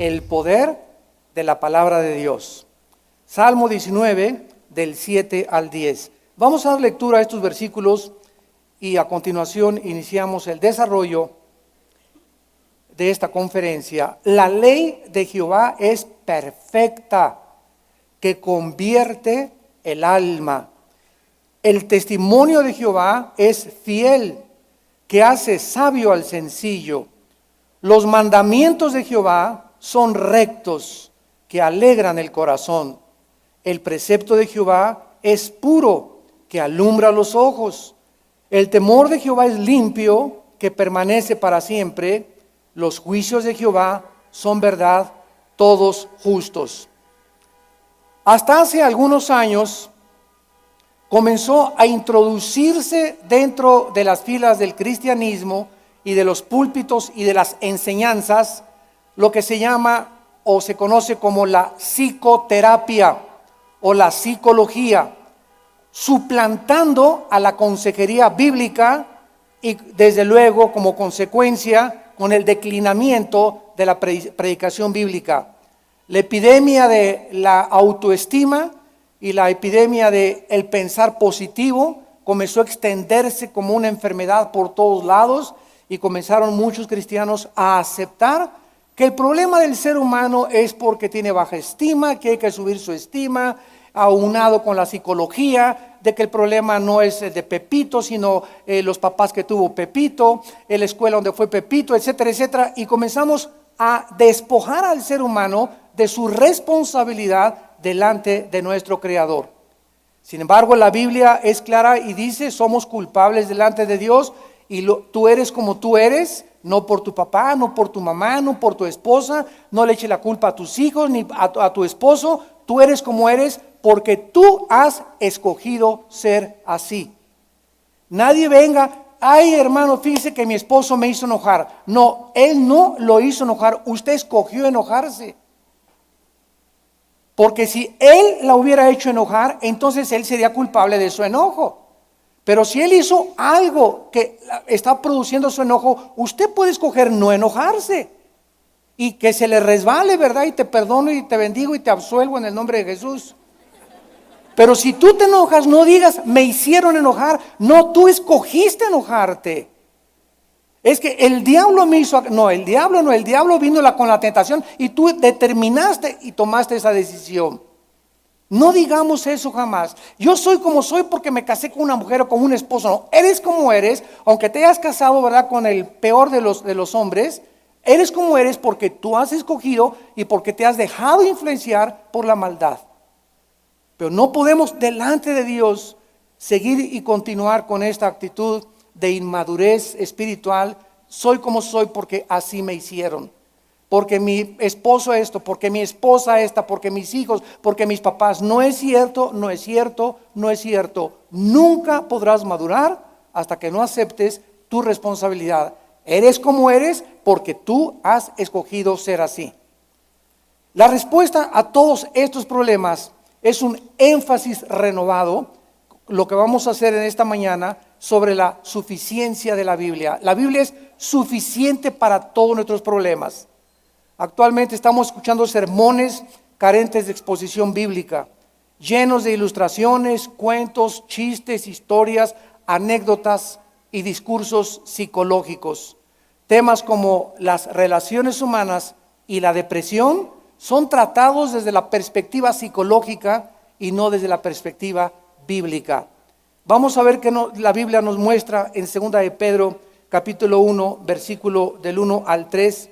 el poder de la palabra de Dios. Salmo 19, del 7 al 10. Vamos a dar lectura a estos versículos y a continuación iniciamos el desarrollo de esta conferencia. La ley de Jehová es perfecta, que convierte el alma. El testimonio de Jehová es fiel, que hace sabio al sencillo. Los mandamientos de Jehová son rectos, que alegran el corazón. El precepto de Jehová es puro, que alumbra los ojos. El temor de Jehová es limpio, que permanece para siempre. Los juicios de Jehová son verdad, todos justos. Hasta hace algunos años comenzó a introducirse dentro de las filas del cristianismo y de los púlpitos y de las enseñanzas lo que se llama o se conoce como la psicoterapia o la psicología, suplantando a la consejería bíblica y desde luego como consecuencia con el declinamiento de la predicación bíblica. La epidemia de la autoestima y la epidemia de el pensar positivo comenzó a extenderse como una enfermedad por todos lados y comenzaron muchos cristianos a aceptar que el problema del ser humano es porque tiene baja estima, que hay que subir su estima, aunado con la psicología, de que el problema no es de Pepito, sino los papás que tuvo Pepito, la escuela donde fue Pepito, etcétera, etcétera, y comenzamos a despojar al ser humano de su responsabilidad delante de nuestro Creador. Sin embargo, la Biblia es clara y dice, somos culpables delante de Dios y tú eres como tú eres, no por tu papá, no por tu mamá, no por tu esposa, no le eches la culpa a tus hijos ni a tu esposo, tú eres como eres porque tú has escogido ser así. Nadie venga, ay hermano, fíjese que mi esposo me hizo enojar. No, él no lo hizo enojar, usted escogió enojarse. Porque si él la hubiera hecho enojar, entonces él sería culpable de su enojo. Pero si él hizo algo que está produciendo su enojo, usted puede escoger no enojarse. Y que se le resbale, ¿verdad? Y te perdono y te bendigo y te absuelvo en el nombre de Jesús. Pero si tú te enojas, no digas, me hicieron enojar. No, tú escogiste enojarte. Es que el diablo me hizo, no, el diablo vino con la tentación y tú determinaste y tomaste esa decisión. No digamos eso jamás. Yo soy como soy porque me casé con una mujer o con un esposo. No, eres como eres, aunque te hayas casado, ¿verdad?, con el peor de los hombres. Eres como eres porque tú has escogido y porque te has dejado influenciar por la maldad. Pero no podemos delante de Dios seguir y continuar con esta actitud de inmadurez espiritual. Soy como soy porque así me hicieron. Porque mi esposo esto, porque mi esposa esta, porque mis hijos, porque mis papás. No es cierto, no es cierto, no es cierto. Nunca podrás madurar hasta que no aceptes tu responsabilidad. Eres como eres porque tú has escogido ser así. La respuesta a todos estos problemas es un énfasis renovado, lo que vamos a hacer en esta mañana, sobre la suficiencia de la Biblia. La Biblia es suficiente para todos nuestros problemas. Actualmente estamos escuchando sermones carentes de exposición bíblica, llenos de ilustraciones, cuentos, chistes, historias, anécdotas y discursos psicológicos. Temas como las relaciones humanas y la depresión son tratados desde la perspectiva psicológica y no desde la perspectiva bíblica. Vamos a ver que la Biblia nos muestra en 2 de Pedro, capítulo 1, versículo del 1 al 3,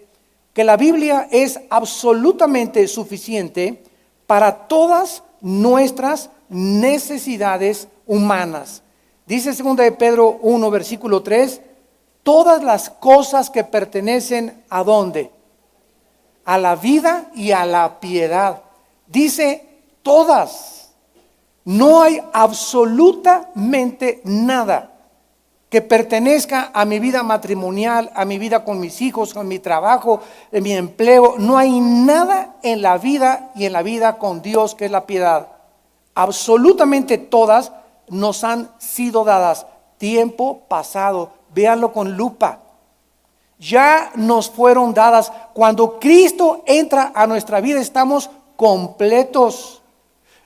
que la Biblia es absolutamente suficiente para todas nuestras necesidades humanas. Dice 2 de Pedro 1, versículo 3, todas las cosas que pertenecen ¿a dónde? A la vida y a la piedad. Dice todas. No hay absolutamente nada que pertenezca a mi vida matrimonial, a mi vida con mis hijos, con mi trabajo, en mi empleo. No hay nada en la vida y en la vida con Dios que es la piedad. Absolutamente todas nos han sido dadas. Tiempo pasado, véanlo con lupa. ya nos fueron dadas. Cuando Cristo entra a nuestra vida, estamos completos.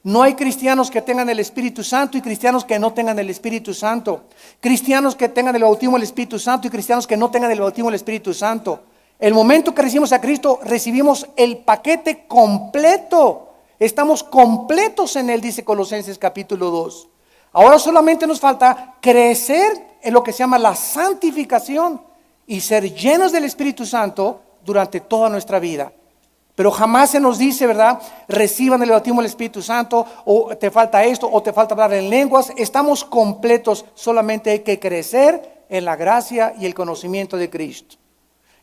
No hay cristianos que tengan el Espíritu Santo y cristianos que no tengan el Espíritu Santo. Cristianos que tengan el bautismo del Espíritu Santo y cristianos que no tengan el bautismo del Espíritu Santo. El momento que recibimos a Cristo, recibimos el paquete completo. Estamos completos en Él, dice Colosenses capítulo 2. Ahora solamente nos falta crecer en lo que se llama la santificación y ser llenos del Espíritu Santo durante toda nuestra vida. Pero jamás se nos dice, ¿verdad? Reciban el bautismo del Espíritu Santo, o te falta esto, o te falta hablar en lenguas. Estamos completos, solamente hay que crecer en la gracia y el conocimiento de Cristo.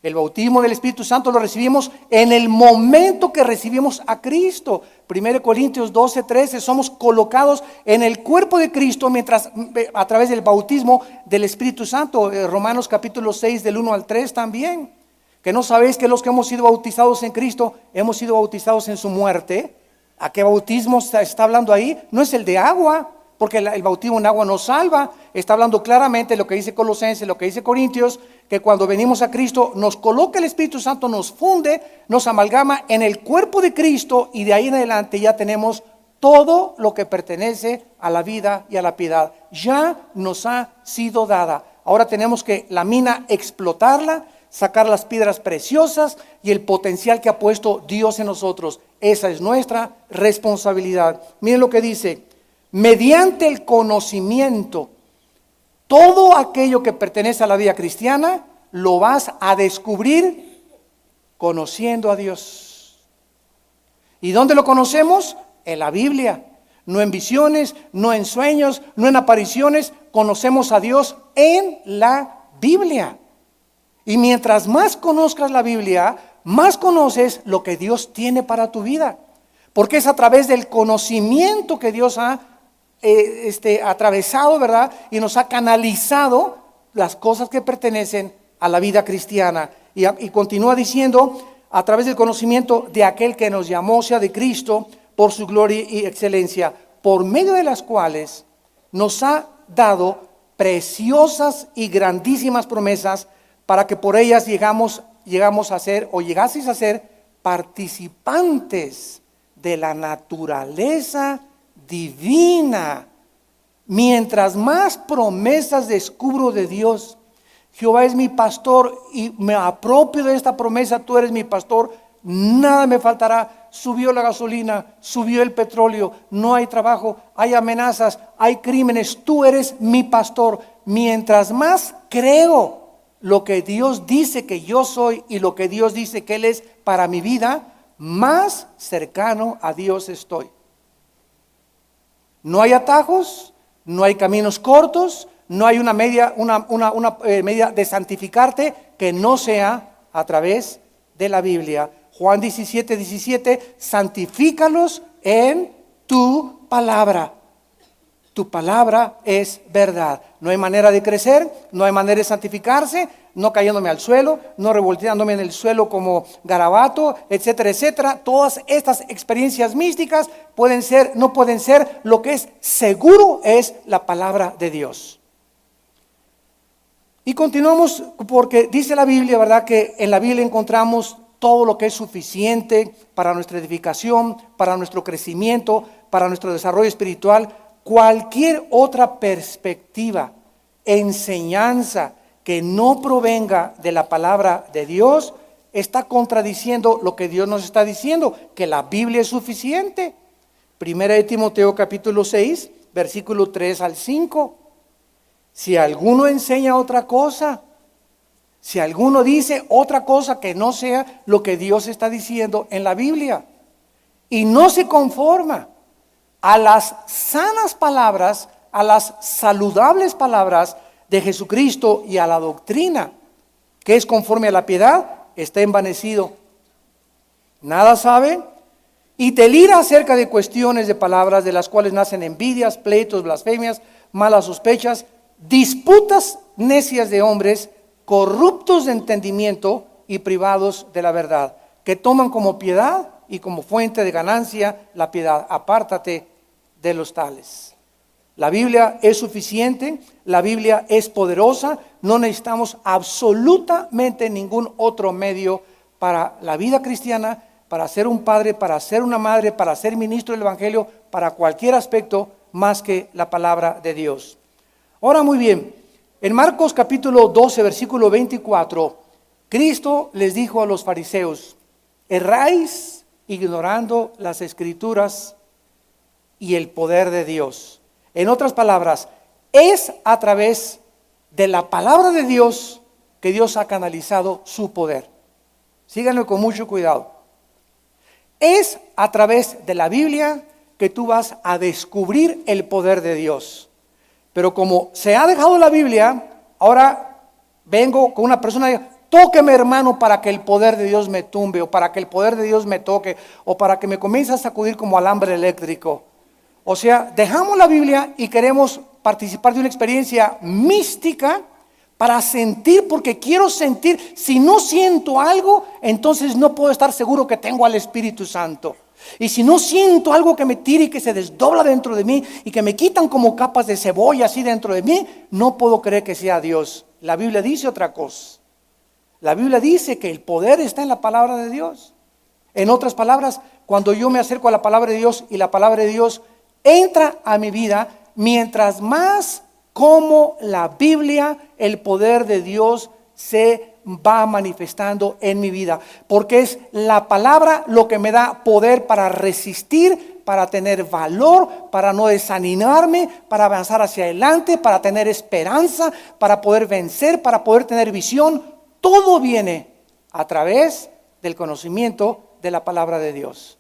El bautismo del Espíritu Santo lo recibimos en el momento que recibimos a Cristo. 1 Corintios 12:13, somos colocados en el cuerpo de Cristo mientras a través del bautismo del Espíritu Santo. Romanos capítulo 6 del 1 al 3 también. Que no sabéis que los que hemos sido bautizados en Cristo, hemos sido bautizados en su muerte. ¿A qué bautismo está hablando ahí? No es el de agua, porque el bautismo en agua nos salva. Está hablando claramente lo que dice Colosenses, lo que dice Corintios, que cuando venimos a Cristo nos coloca el Espíritu Santo, nos funde, nos amalgama en el cuerpo de Cristo y de ahí en adelante ya tenemos todo lo que pertenece a la vida y a la piedad. Ya nos ha sido dada. Ahora tenemos que la mina explotarla, sacar las piedras preciosas y el potencial que ha puesto Dios en nosotros. Esa es nuestra responsabilidad. Miren lo que dice: mediante el conocimiento, todo aquello que pertenece a la vida cristiana lo vas a descubrir conociendo a Dios. ¿Y dónde lo conocemos? En la Biblia. No en visiones, no en sueños, no en apariciones. Conocemos a Dios en la Biblia. Y mientras más conozcas la Biblia, más conoces lo que Dios tiene para tu vida. Porque es a través del conocimiento que Dios ha atravesado, ¿verdad? Y nos ha canalizado las cosas que pertenecen a la vida cristiana. Y continúa diciendo, a través del conocimiento de aquel que nos llamó, o sea, de Cristo, por su gloria y excelencia, por medio de las cuales nos ha dado preciosas y grandísimas promesas, para que por ellas llegamos a ser, o llegaseis a ser, participantes de la naturaleza divina. Mientras más promesas descubro de Dios, Jehová es mi pastor y me apropio de esta promesa, tú eres mi pastor, nada me faltará. Subió la gasolina, subió el petróleo, no hay trabajo, hay amenazas, hay crímenes, tú eres mi pastor. Mientras más creo lo que Dios dice que yo soy y lo que Dios dice que Él es para mi vida, más cercano a Dios estoy. No hay atajos, no hay caminos cortos, no hay una media de santificarte que no sea a través de la Biblia. Juan 17:17, santifícalos en tu palabra. Tu palabra es verdad. No hay manera de crecer, no hay manera de santificarse, no cayéndome al suelo, no revolteándome en el suelo como garabato, etcétera, etcétera. Todas estas experiencias místicas pueden ser, no pueden ser. Lo que es seguro es la palabra de Dios. Y continuamos porque dice la Biblia, ¿verdad? Que en la Biblia encontramos todo lo que es suficiente para nuestra edificación, para nuestro crecimiento, para nuestro desarrollo espiritual. Cualquier otra perspectiva, enseñanza que no provenga de la palabra de Dios está contradiciendo lo que Dios nos está diciendo, que la Biblia es suficiente. Primera de Timoteo capítulo 6, versículo 3 al 5. Si alguno enseña otra cosa, si alguno dice otra cosa que no sea lo que Dios está diciendo en la Biblia, y no se conforma a las sanas palabras, a las saludables palabras de Jesucristo y a la doctrina que es conforme a la piedad, está envanecido. Nada sabe y delira acerca de cuestiones de palabras de las cuales nacen envidias, pleitos, blasfemias, malas sospechas, disputas necias de hombres, corruptos de entendimiento y privados de la verdad, que toman como piedad y como fuente de ganancia la piedad. Apártate de los tales. La Biblia es suficiente, la Biblia es poderosa no necesitamos absolutamente ningún otro medio para la vida cristiana, para ser un padre, para ser una madre, para ser ministro del Evangelio, para cualquier aspecto más que la palabra de Dios. Ahora muy bien, en Marcos capítulo 12, versículo 24, Cristo les dijo a los fariseos: erráis ignorando las Escrituras y el poder de Dios. En otras palabras, es a través de la palabra de Dios que Dios ha canalizado su poder. Síganme con mucho cuidado. Es a través de la Biblia que tú vas a descubrir el poder de Dios. Pero como se ha dejado la Biblia, ahora vengo con una persona y digo: tóqueme, hermano, para que el poder de Dios me tumbe, o para que el poder de Dios me toque, o para que me comience a sacudir como alambre eléctrico. O sea, dejamos la Biblia y queremos participar de una experiencia mística para sentir, porque quiero sentir. Si no siento algo, entonces no puedo estar seguro que tengo al Espíritu Santo. Y si no siento algo que me tire y que se desdobla dentro de mí y que me quitan como capas de cebolla así dentro de mí, no puedo creer que sea Dios. La Biblia dice otra cosa. La Biblia dice que el poder está en la palabra de Dios. En otras palabras, cuando yo me acerco a la palabra de Dios y la palabra de Dios entra a mi vida, mientras más como la Biblia, el poder de Dios se va manifestando en mi vida, porque es la palabra lo que me da poder para resistir, para tener valor, para no desanimarme, para avanzar hacia adelante, para tener esperanza, para poder vencer, para poder tener visión. Todo viene a través del conocimiento de la palabra de Dios.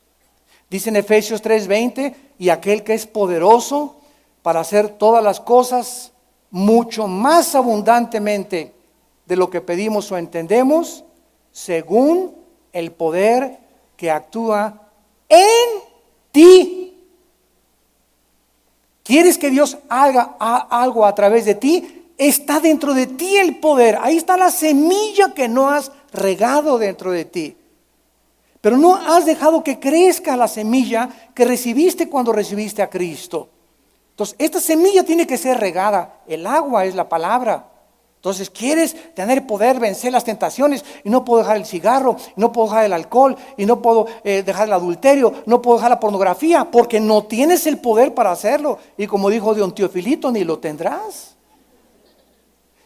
Dice en Efesios 3:20: y aquel que es poderoso para hacer todas las cosas mucho más abundantemente de lo que pedimos o entendemos, según el poder que actúa en ti. ¿Quieres que Dios haga algo a través de ti? Está dentro de ti el poder. Ahí está la semilla que no has regado dentro de ti. Pero no has dejado que crezca la semilla que recibiste cuando recibiste a Cristo. Entonces, esta semilla tiene que ser regada. El agua es la palabra. Entonces, quieres tener poder, vencer las tentaciones, y no puedo dejar el cigarro, y no puedo dejar el alcohol, y no puedo dejar el adulterio, no puedo dejar la pornografía, porque no tienes el poder para hacerlo. Y como dijo don Teofilito, ni lo tendrás.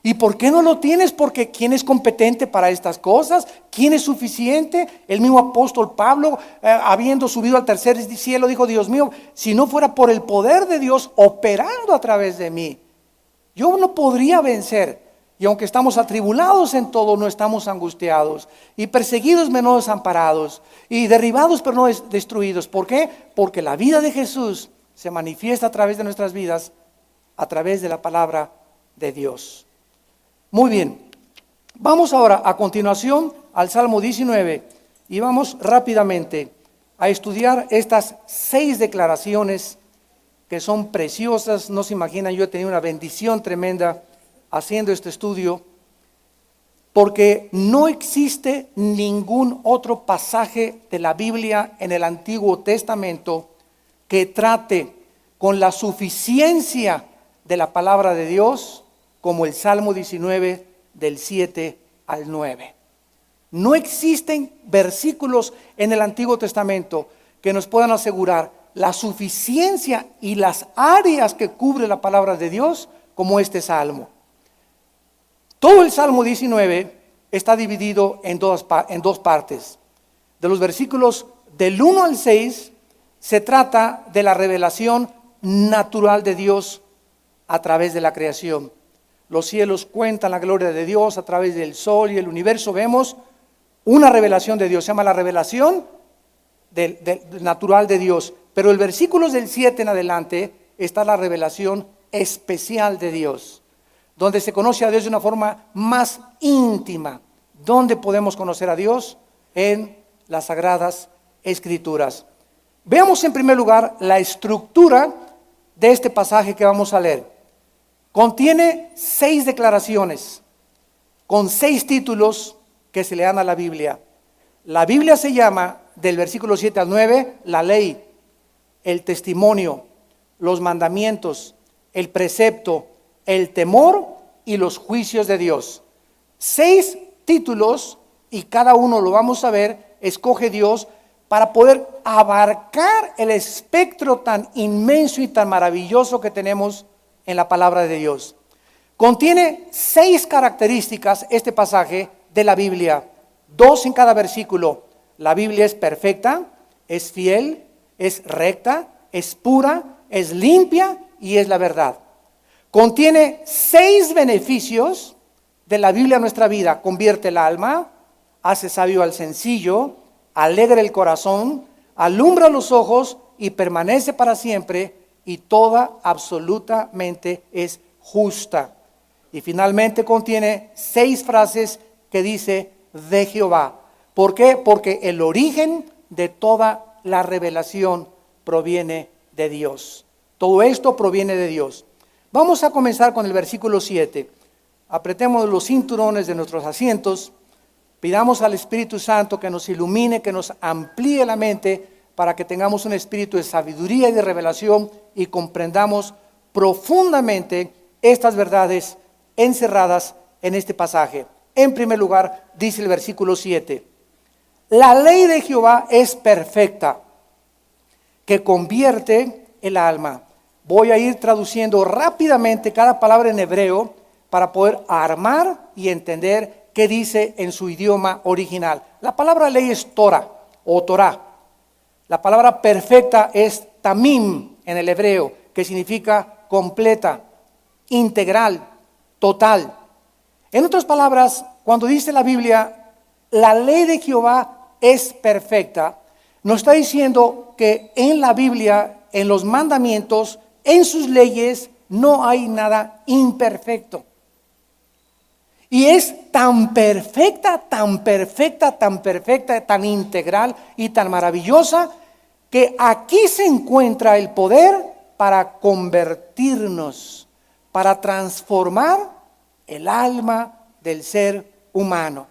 ¿Y por qué no lo tienes? Porque ¿quién es competente para estas cosas? ¿Quién es suficiente? El mismo apóstol Pablo, habiendo subido al tercer cielo, dijo: Dios mío, si no fuera por el poder de Dios operando a través de mí, yo no podría vencer. Y aunque estamos atribulados en todo, no estamos angustiados, y perseguidos pero no desamparados, y derribados pero no destruidos. ¿Por qué? Porque la vida de Jesús se manifiesta a través de nuestras vidas, a través de la palabra de Dios. Muy bien, vamos ahora a continuación al Salmo 19 y vamos rápidamente a estudiar estas 6 declaraciones que son preciosas. No se imaginan, yo he tenido una bendición tremenda haciendo este estudio, porque no existe ningún otro pasaje de la Biblia en el Antiguo Testamento que trate con la suficiencia de la palabra de Dios como el Salmo 19 del 7 al 9. No existen versículos en el Antiguo Testamento que nos puedan asegurar la suficiencia y las áreas que cubre la palabra de Dios como este Salmo. Todo el Salmo 19 está dividido en dos partes. De los versículos del 1 al 6 se trata de la revelación natural de Dios a través de la creación. Los cielos cuentan la gloria de Dios, a través del sol y el universo vemos una revelación de Dios, se llama la revelación natural de Dios. Pero el versículo del 7 en adelante está la revelación especial de Dios, donde se conoce a Dios de una forma más íntima. ¿Dónde podemos conocer a Dios? En las Sagradas Escrituras. Veamos en primer lugar la estructura de este pasaje que vamos a leer. Contiene 6 declaraciones con 6 títulos que se le dan a la Biblia. La Biblia se llama, del versículo 7 al 9, la ley, el testimonio, los mandamientos, el precepto, el temor y los juicios de Dios. 6 títulos, y cada uno lo vamos a ver, escoge Dios para poder abarcar el espectro tan inmenso y tan maravilloso que tenemos en la palabra de Dios. Contiene 6 características este pasaje de la Biblia, 2 en cada versículo. La Biblia es perfecta, es fiel, es recta, es pura, es limpia y es la verdad. Contiene 6 beneficios de la Biblia en nuestra vida. Convierte el alma, hace sabio al sencillo, alegra el corazón, alumbra los ojos y permanece para siempre, y toda absolutamente es justa. Y finalmente contiene 6 frases que dice de Jehová. ¿Por qué? Porque el origen de toda la revelación proviene de Dios. Todo esto proviene de Dios. Vamos a comenzar con el versículo 7. Apretemos los cinturones de nuestros asientos. Pidamos al Espíritu Santo que nos ilumine, que nos amplíe la mente para que tengamos un espíritu de sabiduría y de revelación y comprendamos profundamente estas verdades encerradas en este pasaje. En primer lugar, dice el versículo 7, la ley de Jehová es perfecta, que convierte el alma. Voy a ir traduciendo rápidamente cada palabra en hebreo para poder armar y entender qué dice en su idioma original. La palabra ley es Torah o Torah. La palabra perfecta es tamim en el hebreo, que significa completa, integral, total. En otras palabras, cuando dice la Biblia, la ley de Jehová es perfecta, nos está diciendo que en la Biblia, en los mandamientos, en sus leyes, no hay nada imperfecto. Y es tan perfecta, tan perfecta, tan perfecta, tan integral y tan maravillosa, que aquí se encuentra el poder para convertirnos, para transformar el alma del ser humano.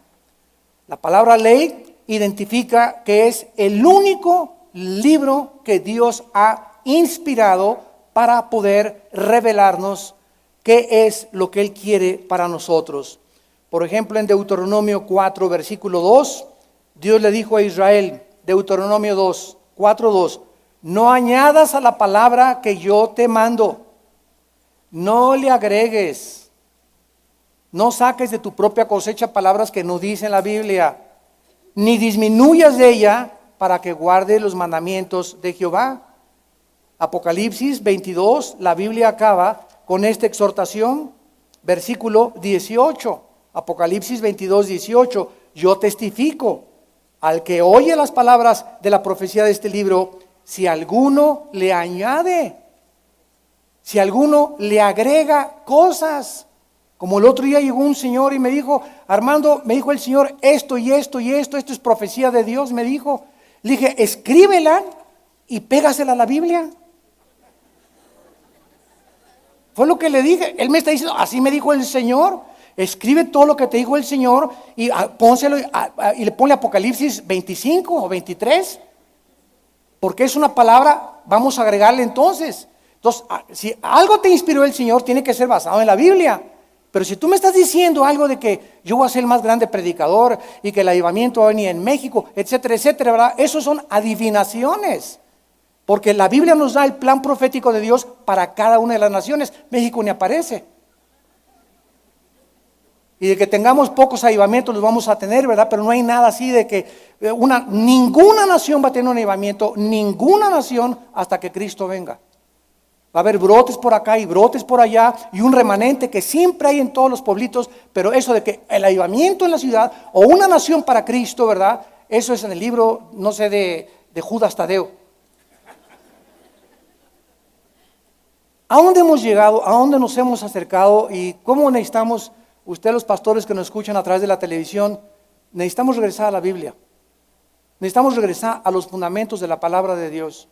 La palabra ley identifica que es el único libro que Dios ha inspirado para poder revelarnos qué es lo que Él quiere para nosotros. Por ejemplo, en Deuteronomio 4, versículo 2, Dios le dijo a Israel, Deuteronomio 2, 4, 2, no añadas a la palabra que yo te mando, no le agregues, no saques de tu propia cosecha palabras que no dicen la Biblia, ni disminuyas de ella para que guarde los mandamientos de Jehová. Apocalipsis 22, la Biblia acaba con esta exhortación, versículo 18. Apocalipsis 22, 18, yo testifico al que oye las palabras de la profecía de este libro, si alguno le añade, si alguno le agrega cosas, como el otro día llegó un señor y me dijo, Armando, me dijo el Señor, esto y esto y esto es profecía de Dios, me dijo. Le dije, escríbela y pégasela a la Biblia. Fue lo que le dije. Él me está diciendo, así me dijo el Señor. Escribe todo lo que te dijo el Señor y pónselo y le ponle Apocalipsis 25 o 23. Porque es una palabra, vamos a agregarle entonces. Entonces, si algo te inspiró el Señor, tiene que ser basado en la Biblia. Pero si tú me estás diciendo algo de que yo voy a ser el más grande predicador y que el avivamiento va a venir en México, etcétera, etcétera, ¿verdad? Esos son adivinaciones. Porque la Biblia nos da el plan profético de Dios para cada una de las naciones. México ni aparece. Y de que tengamos pocos avivamientos los vamos a tener, ¿verdad? Pero no hay nada así de que ninguna nación va a tener un avivamiento, ninguna nación hasta que Cristo venga. Va a haber brotes por acá y brotes por allá y un remanente que siempre hay en todos los pueblitos, pero eso de que el avivamiento en la ciudad o una nación para Cristo, ¿verdad? Eso es en el libro, no sé, de Judas Tadeo. ¿A dónde hemos llegado? ¿A dónde nos hemos acercado? ¿Y cómo necesitamos, ustedes los pastores que nos escuchan a través de la televisión, necesitamos regresar a la Biblia? Necesitamos regresar a los fundamentos de la palabra de Dios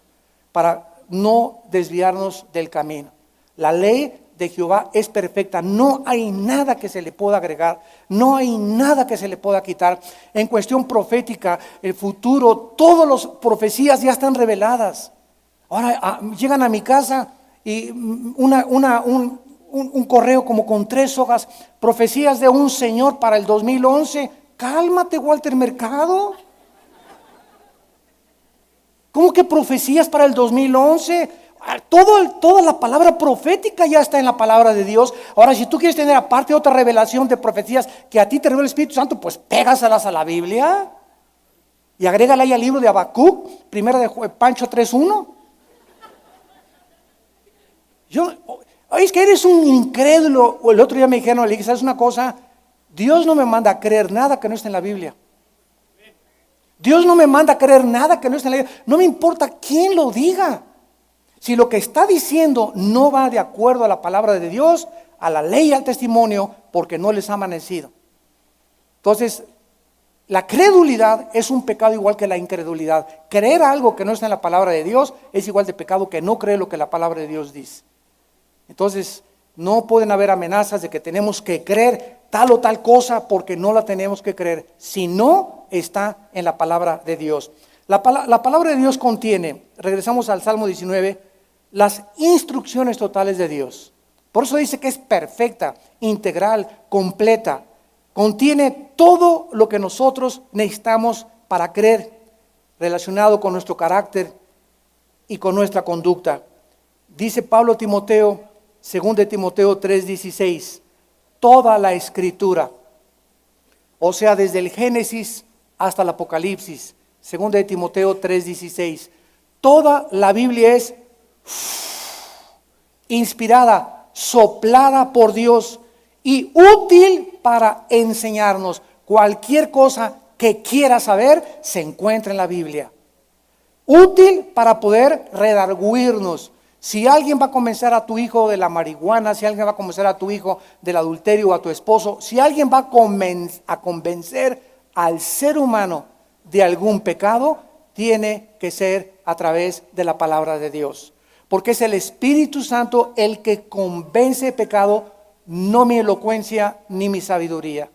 para no desviarnos del camino. La ley de Jehová es perfecta, no hay nada que se le pueda agregar, no hay nada que se le pueda quitar. En cuestión profética, el futuro, todas las profecías ya están reveladas. Ahora llegan a mi casa y un correo como con 3 hojas, profecías de un señor para el 2011. Cálmate, Walter Mercado. ¿Cómo que profecías para el 2011? Toda la palabra profética ya está en la palabra de Dios. Ahora, si tú quieres tener aparte otra revelación de profecías que a ti te revela el Espíritu Santo, pues pégaselas a la Biblia y agrégala ahí al libro de Habacuc, primera de Pancho 3:1. Es que eres un incrédulo. O el otro día me dijeron, le dije, ¿sabes una cosa? Dios no me manda a creer nada que no esté en la Biblia. Dios no me manda a creer nada que no esté en la Biblia. No me importa quién lo diga. Si lo que está diciendo no va de acuerdo a la palabra de Dios, a la ley y al testimonio, porque no les ha amanecido. Entonces, la credulidad es un pecado igual que la incredulidad. Creer algo que no está en la palabra de Dios es igual de pecado que no creer lo que la palabra de Dios dice. Entonces, no pueden haber amenazas de que tenemos que creer tal o tal cosa porque no la tenemos que creer, si no está en la palabra de Dios. La palabra de Dios contiene, regresamos al Salmo 19, las instrucciones totales de Dios. Por eso dice que es perfecta, integral, completa. Contiene todo lo que nosotros necesitamos para creer, relacionado con nuestro carácter y con nuestra conducta. Dice Pablo a Timoteo, 2 Timoteo 3:16, toda la escritura, o sea, desde el Génesis hasta el Apocalipsis, 2 Timoteo 3:16, toda la Biblia es inspirada, soplada por Dios y útil para enseñarnos. Cualquier cosa que quieras saber se encuentra en la Biblia. Útil para poder redarguirnos. Si alguien va a convencer a tu hijo de la marihuana, si alguien va a convencer a tu hijo del adulterio o a tu esposo, si alguien va a convencer al ser humano de algún pecado, tiene que ser a través de la palabra de Dios. Porque es el Espíritu Santo el que convence de pecado, no mi elocuencia ni mi sabiduría.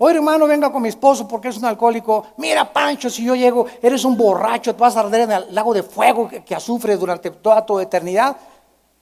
Oye, hermano, venga con mi esposo porque es un alcohólico. Mira, Pancho, si yo llego, eres un borracho, te vas a arder en el lago de fuego que azufres durante toda tu eternidad.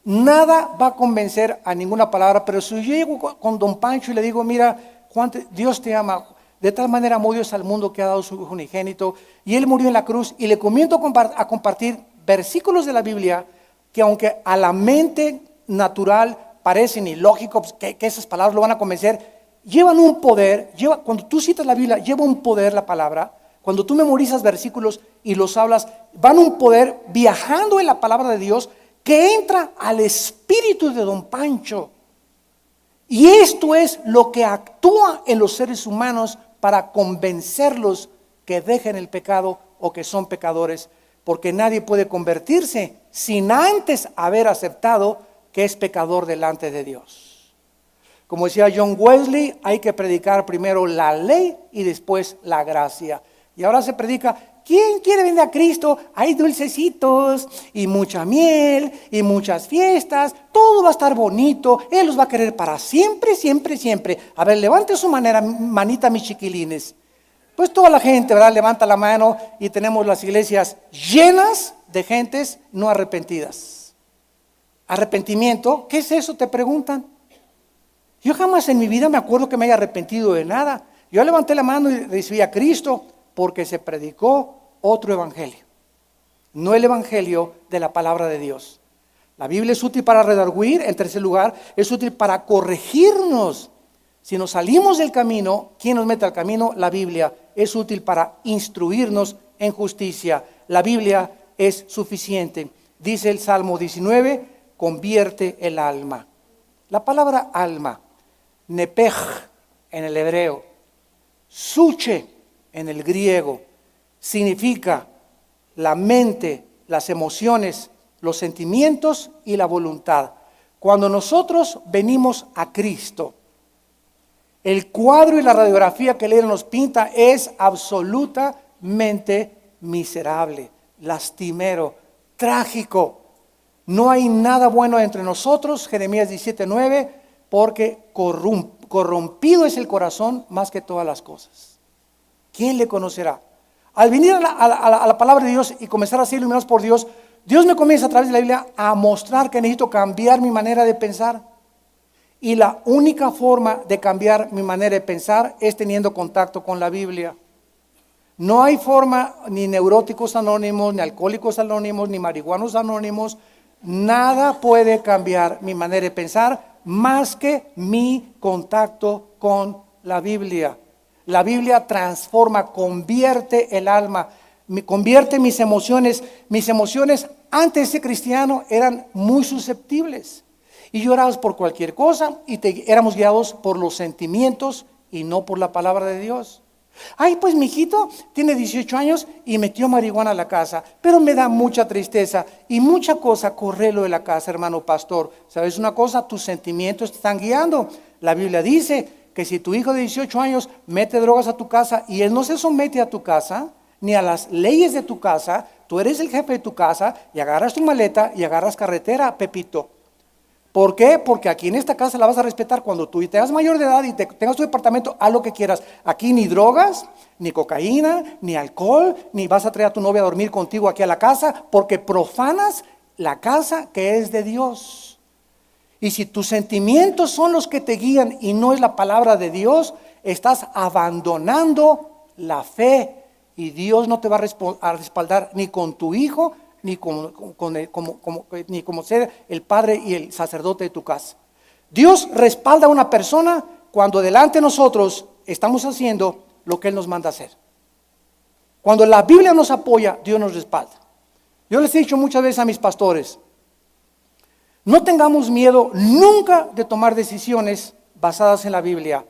Nada va a convencer a ninguna palabra, pero si yo llego con don Pancho y le digo, mira, Juan, Dios te ama, de tal manera amó Dios al mundo que ha dado su Hijo unigénito, y Él murió en la cruz, y le comienzo a compartir versículos de la Biblia que aunque a la mente natural parecen ilógicos, que esas palabras lo van a convencer, llevan un poder. Cuando tú citas la Biblia, lleva un poder la palabra. Cuando tú memorizas versículos y los hablas, van un poder viajando en la palabra de Dios que entra al espíritu de don Pancho. Y esto es lo que actúa en los seres humanos para convencerlos que dejen el pecado o que son pecadores, porque nadie puede convertirse sin antes haber aceptado que es pecador delante de Dios. Como decía John Wesley, hay que predicar primero la ley y después la gracia. Y ahora se predica, ¿quién quiere venir a Cristo? Hay dulcecitos y mucha miel y muchas fiestas, todo va a estar bonito, Él los va a querer para siempre, siempre, siempre. A ver, levante su manita, mis chiquilines. Pues toda la gente, ¿verdad? Levanta la mano y tenemos las iglesias llenas de gentes no arrepentidas. ¿Arrepentimiento? ¿Qué es eso? Te preguntan. Yo jamás en mi vida me acuerdo que me haya arrepentido de nada. Yo levanté la mano y recibí a Cristo porque se predicó otro evangelio, no el evangelio de la palabra de Dios. La Biblia es útil para redarguir. En tercer lugar, es útil para corregirnos. Si nos salimos del camino, ¿quién nos mete al camino? La Biblia. Es útil para instruirnos en justicia. La Biblia es suficiente. Dice el Salmo 19, convierte el alma. La palabra alma, nepej en el hebreo, suche en el griego, significa la mente, las emociones, los sentimientos y la voluntad. Cuando nosotros venimos a Cristo, el cuadro y la radiografía que Él nos pinta es absolutamente miserable, lastimero, trágico. No hay nada bueno entre nosotros, Jeremías 17:9, porque corrompido es el corazón más que todas las cosas. ¿Quién le conocerá? Al venir a la palabra de Dios y comenzar a ser iluminados por Dios, Dios me comienza a través de la Biblia a mostrar que necesito cambiar mi manera de pensar. Y la única forma de cambiar mi manera de pensar es teniendo contacto con la Biblia. No hay forma, ni neuróticos anónimos, ni alcohólicos anónimos, ni marihuanos anónimos. Nada puede cambiar mi manera de pensar más que mi contacto con la Biblia. La Biblia transforma, convierte el alma, convierte mis emociones. Mis emociones antes de ser cristiano eran muy susceptibles. Y llorabas por cualquier cosa y éramos guiados por los sentimientos y no por la palabra de Dios. Ay, pues mi hijito tiene 18 años y metió marihuana a la casa, pero me da mucha tristeza y mucha cosa correrlo de la casa, hermano pastor. ¿Sabes una cosa? Tus sentimientos te están guiando. La Biblia dice que si tu hijo de 18 años mete drogas a tu casa y él no se somete a tu casa, ni a las leyes de tu casa, tú eres el jefe de tu casa y agarras tu maleta y agarras carretera, Pepito. ¿Por qué? Porque aquí en esta casa la vas a respetar. Cuando tú te hagas mayor de edad y tengas tu departamento, haz lo que quieras. Aquí ni drogas, ni cocaína, ni alcohol, ni vas a traer a tu novia a dormir contigo aquí a la casa, porque profanas la casa que es de Dios. Y si tus sentimientos son los que te guían y no es la palabra de Dios, estás abandonando la fe y Dios no te va a respaldar ni con tu hijo, ni como ser el padre y el sacerdote de tu casa. Dios respalda a una persona cuando delante de nosotros estamos haciendo lo que Él nos manda hacer. Cuando la Biblia nos apoya, Dios nos respalda. Yo les he dicho muchas veces a mis pastores, no tengamos miedo nunca de tomar decisiones basadas en la Biblia,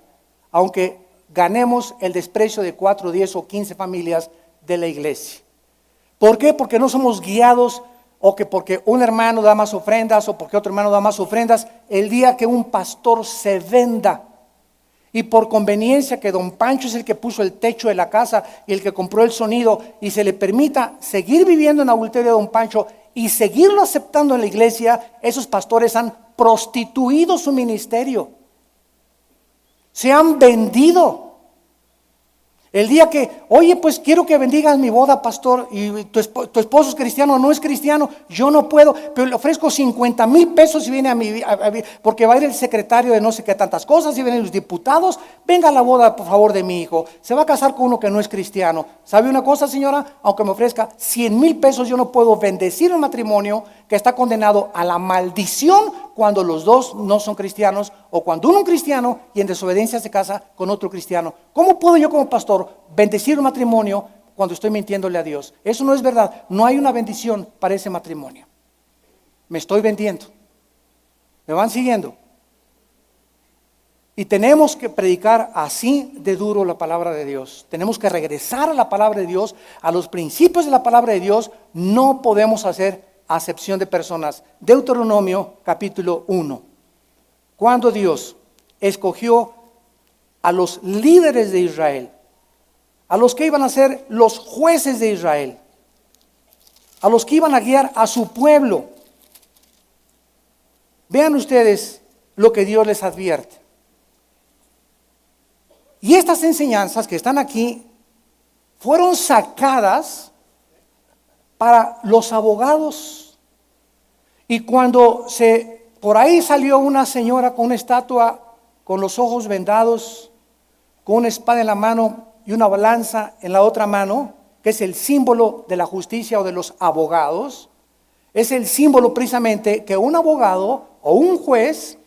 aunque ganemos el desprecio de 4, 10 o 15 familias de la iglesia. ¿Por qué? Porque no somos guiados o que porque un hermano da más ofrendas o porque otro hermano da más ofrendas. El día que un pastor se venda y por conveniencia que don Pancho es el que puso el techo de la casa y el que compró el sonido y se le permita seguir viviendo en adulterio de don Pancho y seguirlo aceptando en la iglesia, esos pastores han prostituido su ministerio. Se han vendido. El día que, oye, pues quiero que bendigas mi boda, pastor, y tu esposo es cristiano, no es cristiano, yo no puedo, pero le ofrezco 50,000 pesos y viene porque va a ir el secretario de no sé qué tantas cosas y vienen los diputados, venga a la boda, por favor, de mi hijo, se va a casar con uno que no es cristiano. ¿Sabe una cosa, señora? Aunque me ofrezca 100,000 pesos, yo no puedo bendecir un matrimonio que está condenado a la maldición cuando los dos no son cristianos o cuando uno es cristiano y en desobediencia se casa con otro cristiano. ¿Cómo puedo yo como pastor bendecir un matrimonio cuando estoy mintiéndole a Dios? Eso no es verdad. No hay una bendición para ese matrimonio. Me estoy vendiendo. ¿Me van siguiendo? Y tenemos que predicar así de duro la palabra de Dios. Tenemos que regresar a la palabra de Dios, a los principios de la palabra de Dios. No podemos hacer acepción de personas. Deuteronomio capítulo 1. Cuando Dios escogió a los líderes de Israel, a los que iban a ser los jueces de Israel, a los que iban a guiar a su pueblo, vean ustedes lo que Dios les advierte. Y estas enseñanzas que están aquí fueron sacadas para los abogados. Y cuando por ahí salió una señora con una estatua, con los ojos vendados, con una espada en la mano y una balanza en la otra mano, que es el símbolo de la justicia o de los abogados, es el símbolo precisamente que un abogado o un juez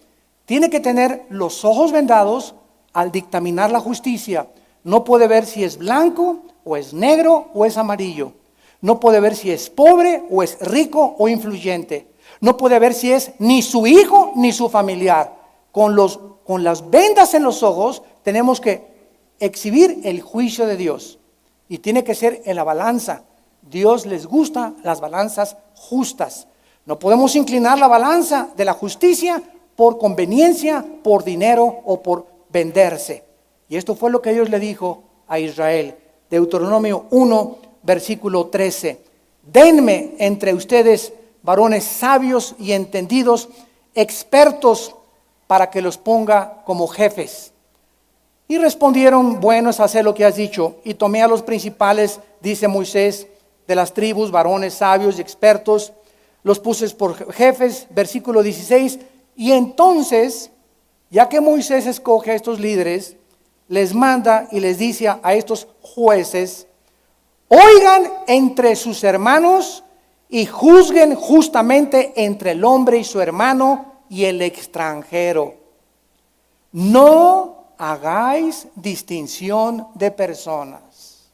tiene que tener los ojos vendados al dictaminar la justicia. No puede ver si es blanco o es negro o es amarillo. No puede ver si es pobre o es rico o influyente. No puede ver si es ni su hijo ni su familiar. Con las vendas en los ojos tenemos que exhibir el juicio de Dios. Y tiene que ser en la balanza. Dios les gusta las balanzas justas. No podemos inclinar la balanza de la justicia por conveniencia, por dinero o por venderse. Y esto fue lo que Dios le dijo a Israel. Deuteronomio 1, versículo 13. Denme entre ustedes varones sabios y entendidos, expertos, para que los ponga como jefes. Y respondieron, bueno es hacer lo que has dicho. Y tomé a los principales, dice Moisés, de las tribus, varones sabios y expertos, los puse por jefes, versículo 16. Y entonces, ya que Moisés escoge a estos líderes, les manda y les dice a estos jueces: oigan entre sus hermanos y juzguen justamente entre el hombre y su hermano y el extranjero. No hagáis distinción de personas.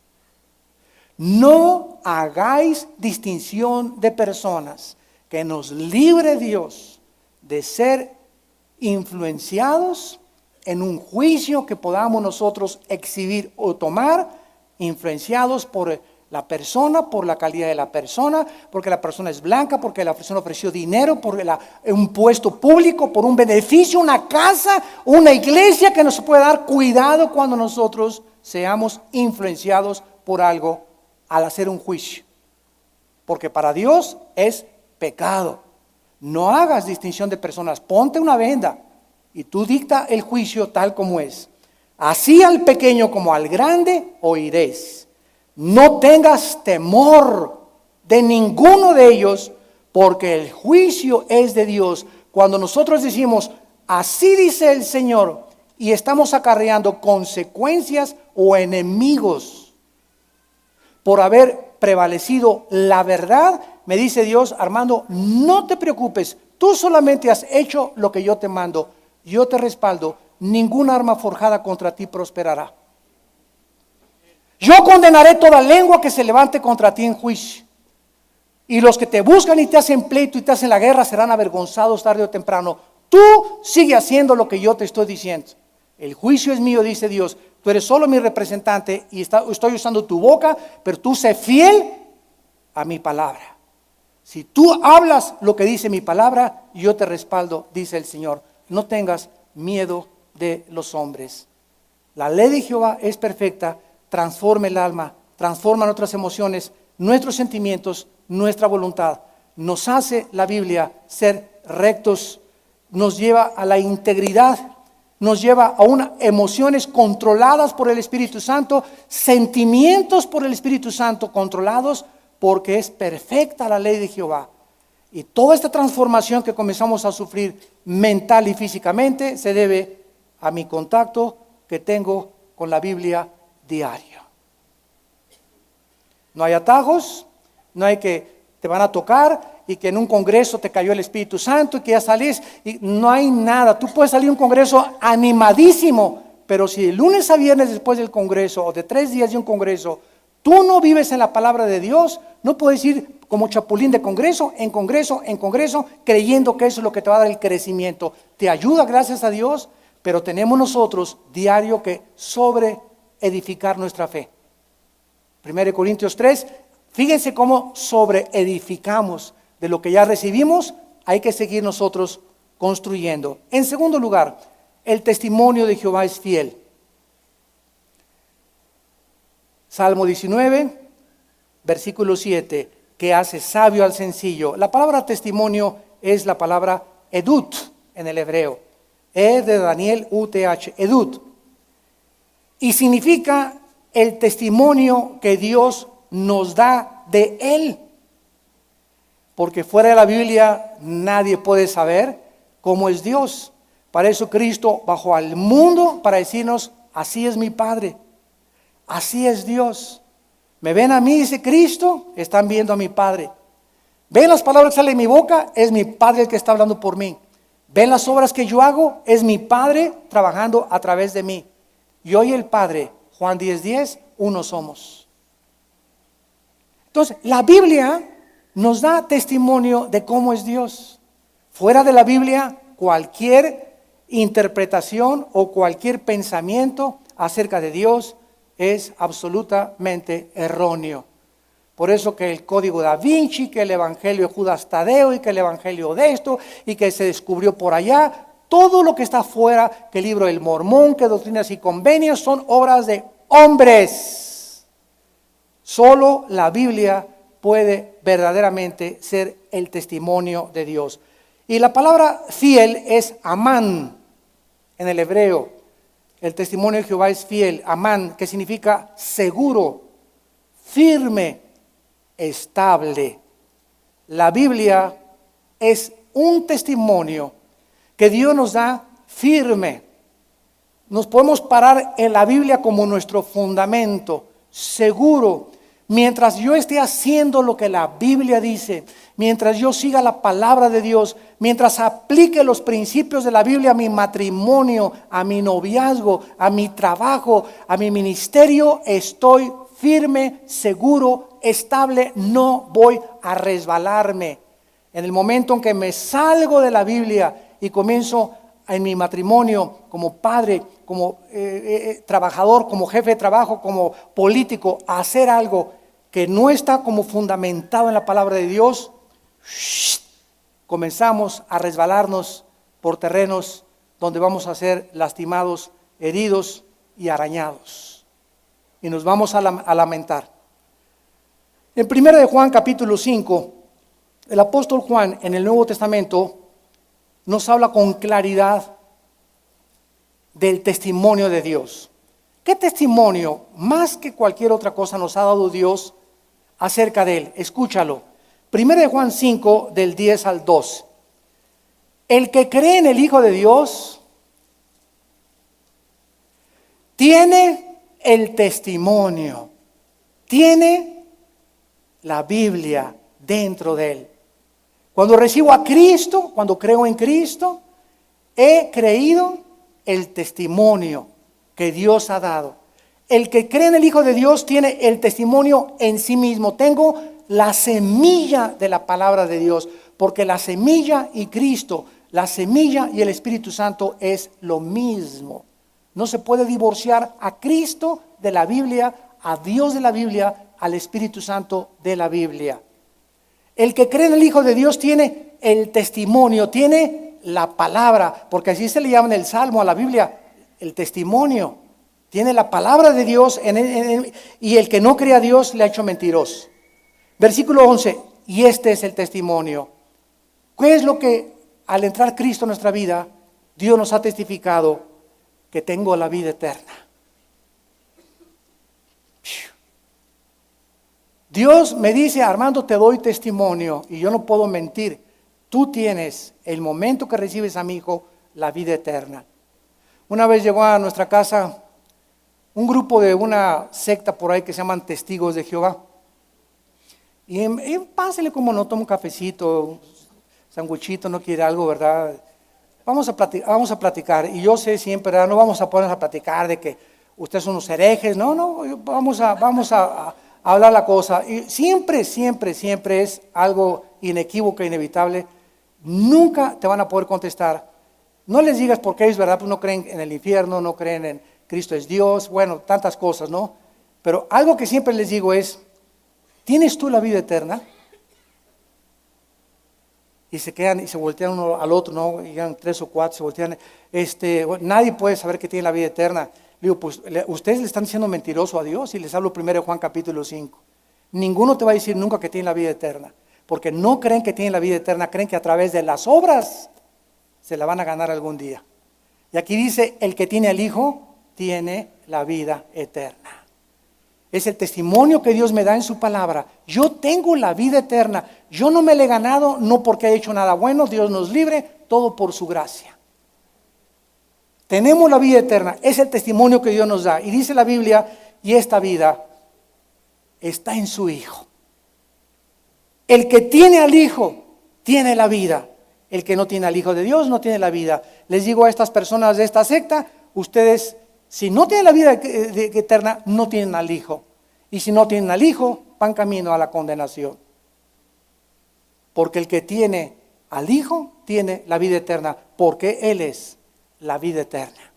No hagáis distinción de personas. Que nos libre Dios de ser influenciados en un juicio que podamos nosotros exhibir o tomar, influenciados por la persona, por la calidad de la persona, porque la persona es blanca, porque la persona ofreció dinero, por un puesto público, por un beneficio, una casa, una iglesia, que nos puede dar. Cuidado cuando nosotros seamos influenciados por algo al hacer un juicio, porque para Dios es pecado. No hagas distinción de personas, ponte una venda y tú dicta el juicio tal como es. Así al pequeño como al grande oiréis. No tengas temor de ninguno de ellos, porque el juicio es de Dios. Cuando nosotros decimos, así dice el Señor, y estamos acarreando consecuencias o enemigos por haber prevalecido la verdad, me dice Dios: Armando, no te preocupes, tú solamente has hecho lo que yo te mando, yo te respaldo, ninguna arma forjada contra ti prosperará. Yo condenaré toda lengua que se levante contra ti en juicio. Y los que te buscan y te hacen pleito y te hacen la guerra serán avergonzados tarde o temprano. Tú sigue haciendo lo que yo te estoy diciendo. El juicio es mío, dice Dios. Tú eres solo mi representante y estoy usando tu boca, pero tú sé fiel a mi palabra. Si tú hablas lo que dice mi palabra, yo te respaldo, dice el Señor. No tengas miedo de los hombres. La ley de Jehová es perfecta. Transforma el alma, transforma nuestras emociones, nuestros sentimientos, nuestra voluntad. Nos hace la Biblia ser rectos, nos lleva a la integridad, nos lleva a unas emociones controladas por el Espíritu Santo, sentimientos por el Espíritu Santo controlados, porque es perfecta la ley de Jehová. Y toda esta transformación que comenzamos a sufrir mental y físicamente se debe a mi contacto que tengo con la Biblia diario. No hay atajos, no hay que te van a tocar y que en un congreso te cayó el Espíritu Santo y que ya salís, y no hay nada. Tú puedes salir a un congreso animadísimo, pero si de lunes a viernes después del congreso o de 3 días de un congreso tú no vives en la palabra de Dios, no puedes ir como chapulín de congreso en congreso en congreso creyendo que eso es lo que te va a dar el crecimiento. Te ayuda, gracias a Dios, pero tenemos nosotros diario que edificar nuestra fe. 1 Corintios 3, fíjense cómo edificamos de lo que ya recibimos. Hay que seguir nosotros construyendo. En segundo lugar, el testimonio de Jehová es fiel. Salmo 19, versículo 7, que hace sabio al sencillo. La palabra testimonio es la palabra edut en el hebreo. De Daniel, UTH, edut. Y significa el testimonio que Dios nos da de Él. Porque fuera de la Biblia nadie puede saber cómo es Dios. Para eso Cristo bajó al mundo para decirnos: así es mi Padre, así es Dios. Me ven a mí, dice Cristo, están viendo a mi Padre. Ven las palabras que salen de mi boca, es mi Padre el que está hablando por mí. Ven las obras que yo hago, es mi Padre trabajando a través de mí. Yo y el Padre, Juan 10:10, uno somos. Entonces, la Biblia nos da testimonio de cómo es Dios. Fuera de la Biblia, cualquier interpretación o cualquier pensamiento acerca de Dios es absolutamente erróneo. Por eso que el Código Da Vinci, que el Evangelio de Judas Tadeo y que el Evangelio de esto y que se descubrió por allá, todo lo que está fuera, que el libro del Mormón, que Doctrinas y Convenios, son obras de hombres. Solo la Biblia puede verdaderamente ser el testimonio de Dios. Y la palabra fiel es amán en el hebreo. El testimonio de Jehová es fiel, amán, que significa seguro, firme, estable. La Biblia es un testimonio que Dios nos da firme. Nos podemos parar en la Biblia como nuestro fundamento, seguro. Mientras yo esté haciendo lo que la Biblia dice, mientras yo siga la palabra de Dios, mientras aplique los principios de la Biblia a mi matrimonio, a mi noviazgo, a mi trabajo, a mi ministerio, estoy firme, seguro, estable, no voy a resbalarme. En el momento en que me salgo de la Biblia y comienzo en mi matrimonio, como padre, como trabajador, como jefe de trabajo, como político, a hacer algo que no está como fundamentado en la palabra de Dios, comenzamos a resbalarnos por terrenos donde vamos a ser lastimados, heridos y arañados. Y nos vamos a lamentar. En 1 de Juan capítulo 5, el apóstol Juan en el Nuevo Testamento nos habla con claridad del testimonio de Dios. ¿Qué testimonio más que cualquier otra cosa nos ha dado Dios acerca de Él? Escúchalo. 1 de Juan 5, del 10 al 12. El que cree en el Hijo de Dios tiene el testimonio, tiene la Biblia dentro de él. Cuando recibo a Cristo, cuando creo en Cristo, he creído el testimonio que Dios ha dado. El que cree en el Hijo de Dios tiene el testimonio en sí mismo. Tengo la semilla de la palabra de Dios, porque la semilla y Cristo, la semilla y el Espíritu Santo es lo mismo. No se puede divorciar a Cristo de la Biblia, a Dios de la Biblia, al Espíritu Santo de la Biblia. El que cree en el Hijo de Dios tiene el testimonio, tiene la palabra, porque así se le llama en el Salmo a la Biblia, el testimonio. Tiene la palabra de Dios y el que no cree a Dios le ha hecho mentiroso. Versículo 11, y este es el testimonio. ¿Qué es lo que al entrar Cristo en nuestra vida, Dios nos ha testificado? Que tengo la vida eterna. Dios me dice: Armando, te doy testimonio, y yo no puedo mentir. Tú tienes, el momento que recibes a mi hijo, la vida eterna. Una vez llegó a nuestra casa un grupo de una secta por ahí que se llaman Testigos de Jehová. Y pásale, como no, toma un cafecito, un sanguchito, no quiere algo, ¿verdad? Vamos a platicar. Y yo sé siempre, ¿verdad? No vamos a ponernos a platicar de que ustedes son unos herejes. No, vamos a hablar la cosa. Y siempre es algo inequívoco e inevitable. Nunca te van a poder contestar. No les digas por qué es verdad, pues no creen en el infierno, no creen en Cristo es Dios, bueno, tantas cosas, ¿no? Pero algo que siempre les digo es: ¿tienes tú la vida eterna? Y se quedan y se voltean uno al otro, ¿no? Y llegan 3 o 4, se voltean. Nadie puede saber que tiene la vida eterna. Digo, pues ustedes le están diciendo mentiroso a Dios, y les hablo 1 Juan capítulo 5. Ninguno te va a decir nunca que tiene la vida eterna, porque no creen que tienen la vida eterna, creen que a través de las obras se la van a ganar algún día. Y aquí dice: el que tiene al Hijo tiene la vida eterna. Es el testimonio que Dios me da en su palabra. Yo tengo la vida eterna. Yo no me la he ganado, no porque he hecho nada bueno. Dios nos libre, todo por su gracia. Tenemos la vida eterna. Es el testimonio que Dios nos da. Y dice la Biblia: y esta vida está en su Hijo. El que tiene al Hijo tiene la vida. El que no tiene al Hijo de Dios no tiene la vida. Les digo a estas personas de esta secta: ustedes, si no tienen la vida eterna, no tienen al Hijo. Y si no tienen al Hijo, van camino a la condenación. Porque el que tiene al Hijo tiene la vida eterna, porque Él es la vida eterna.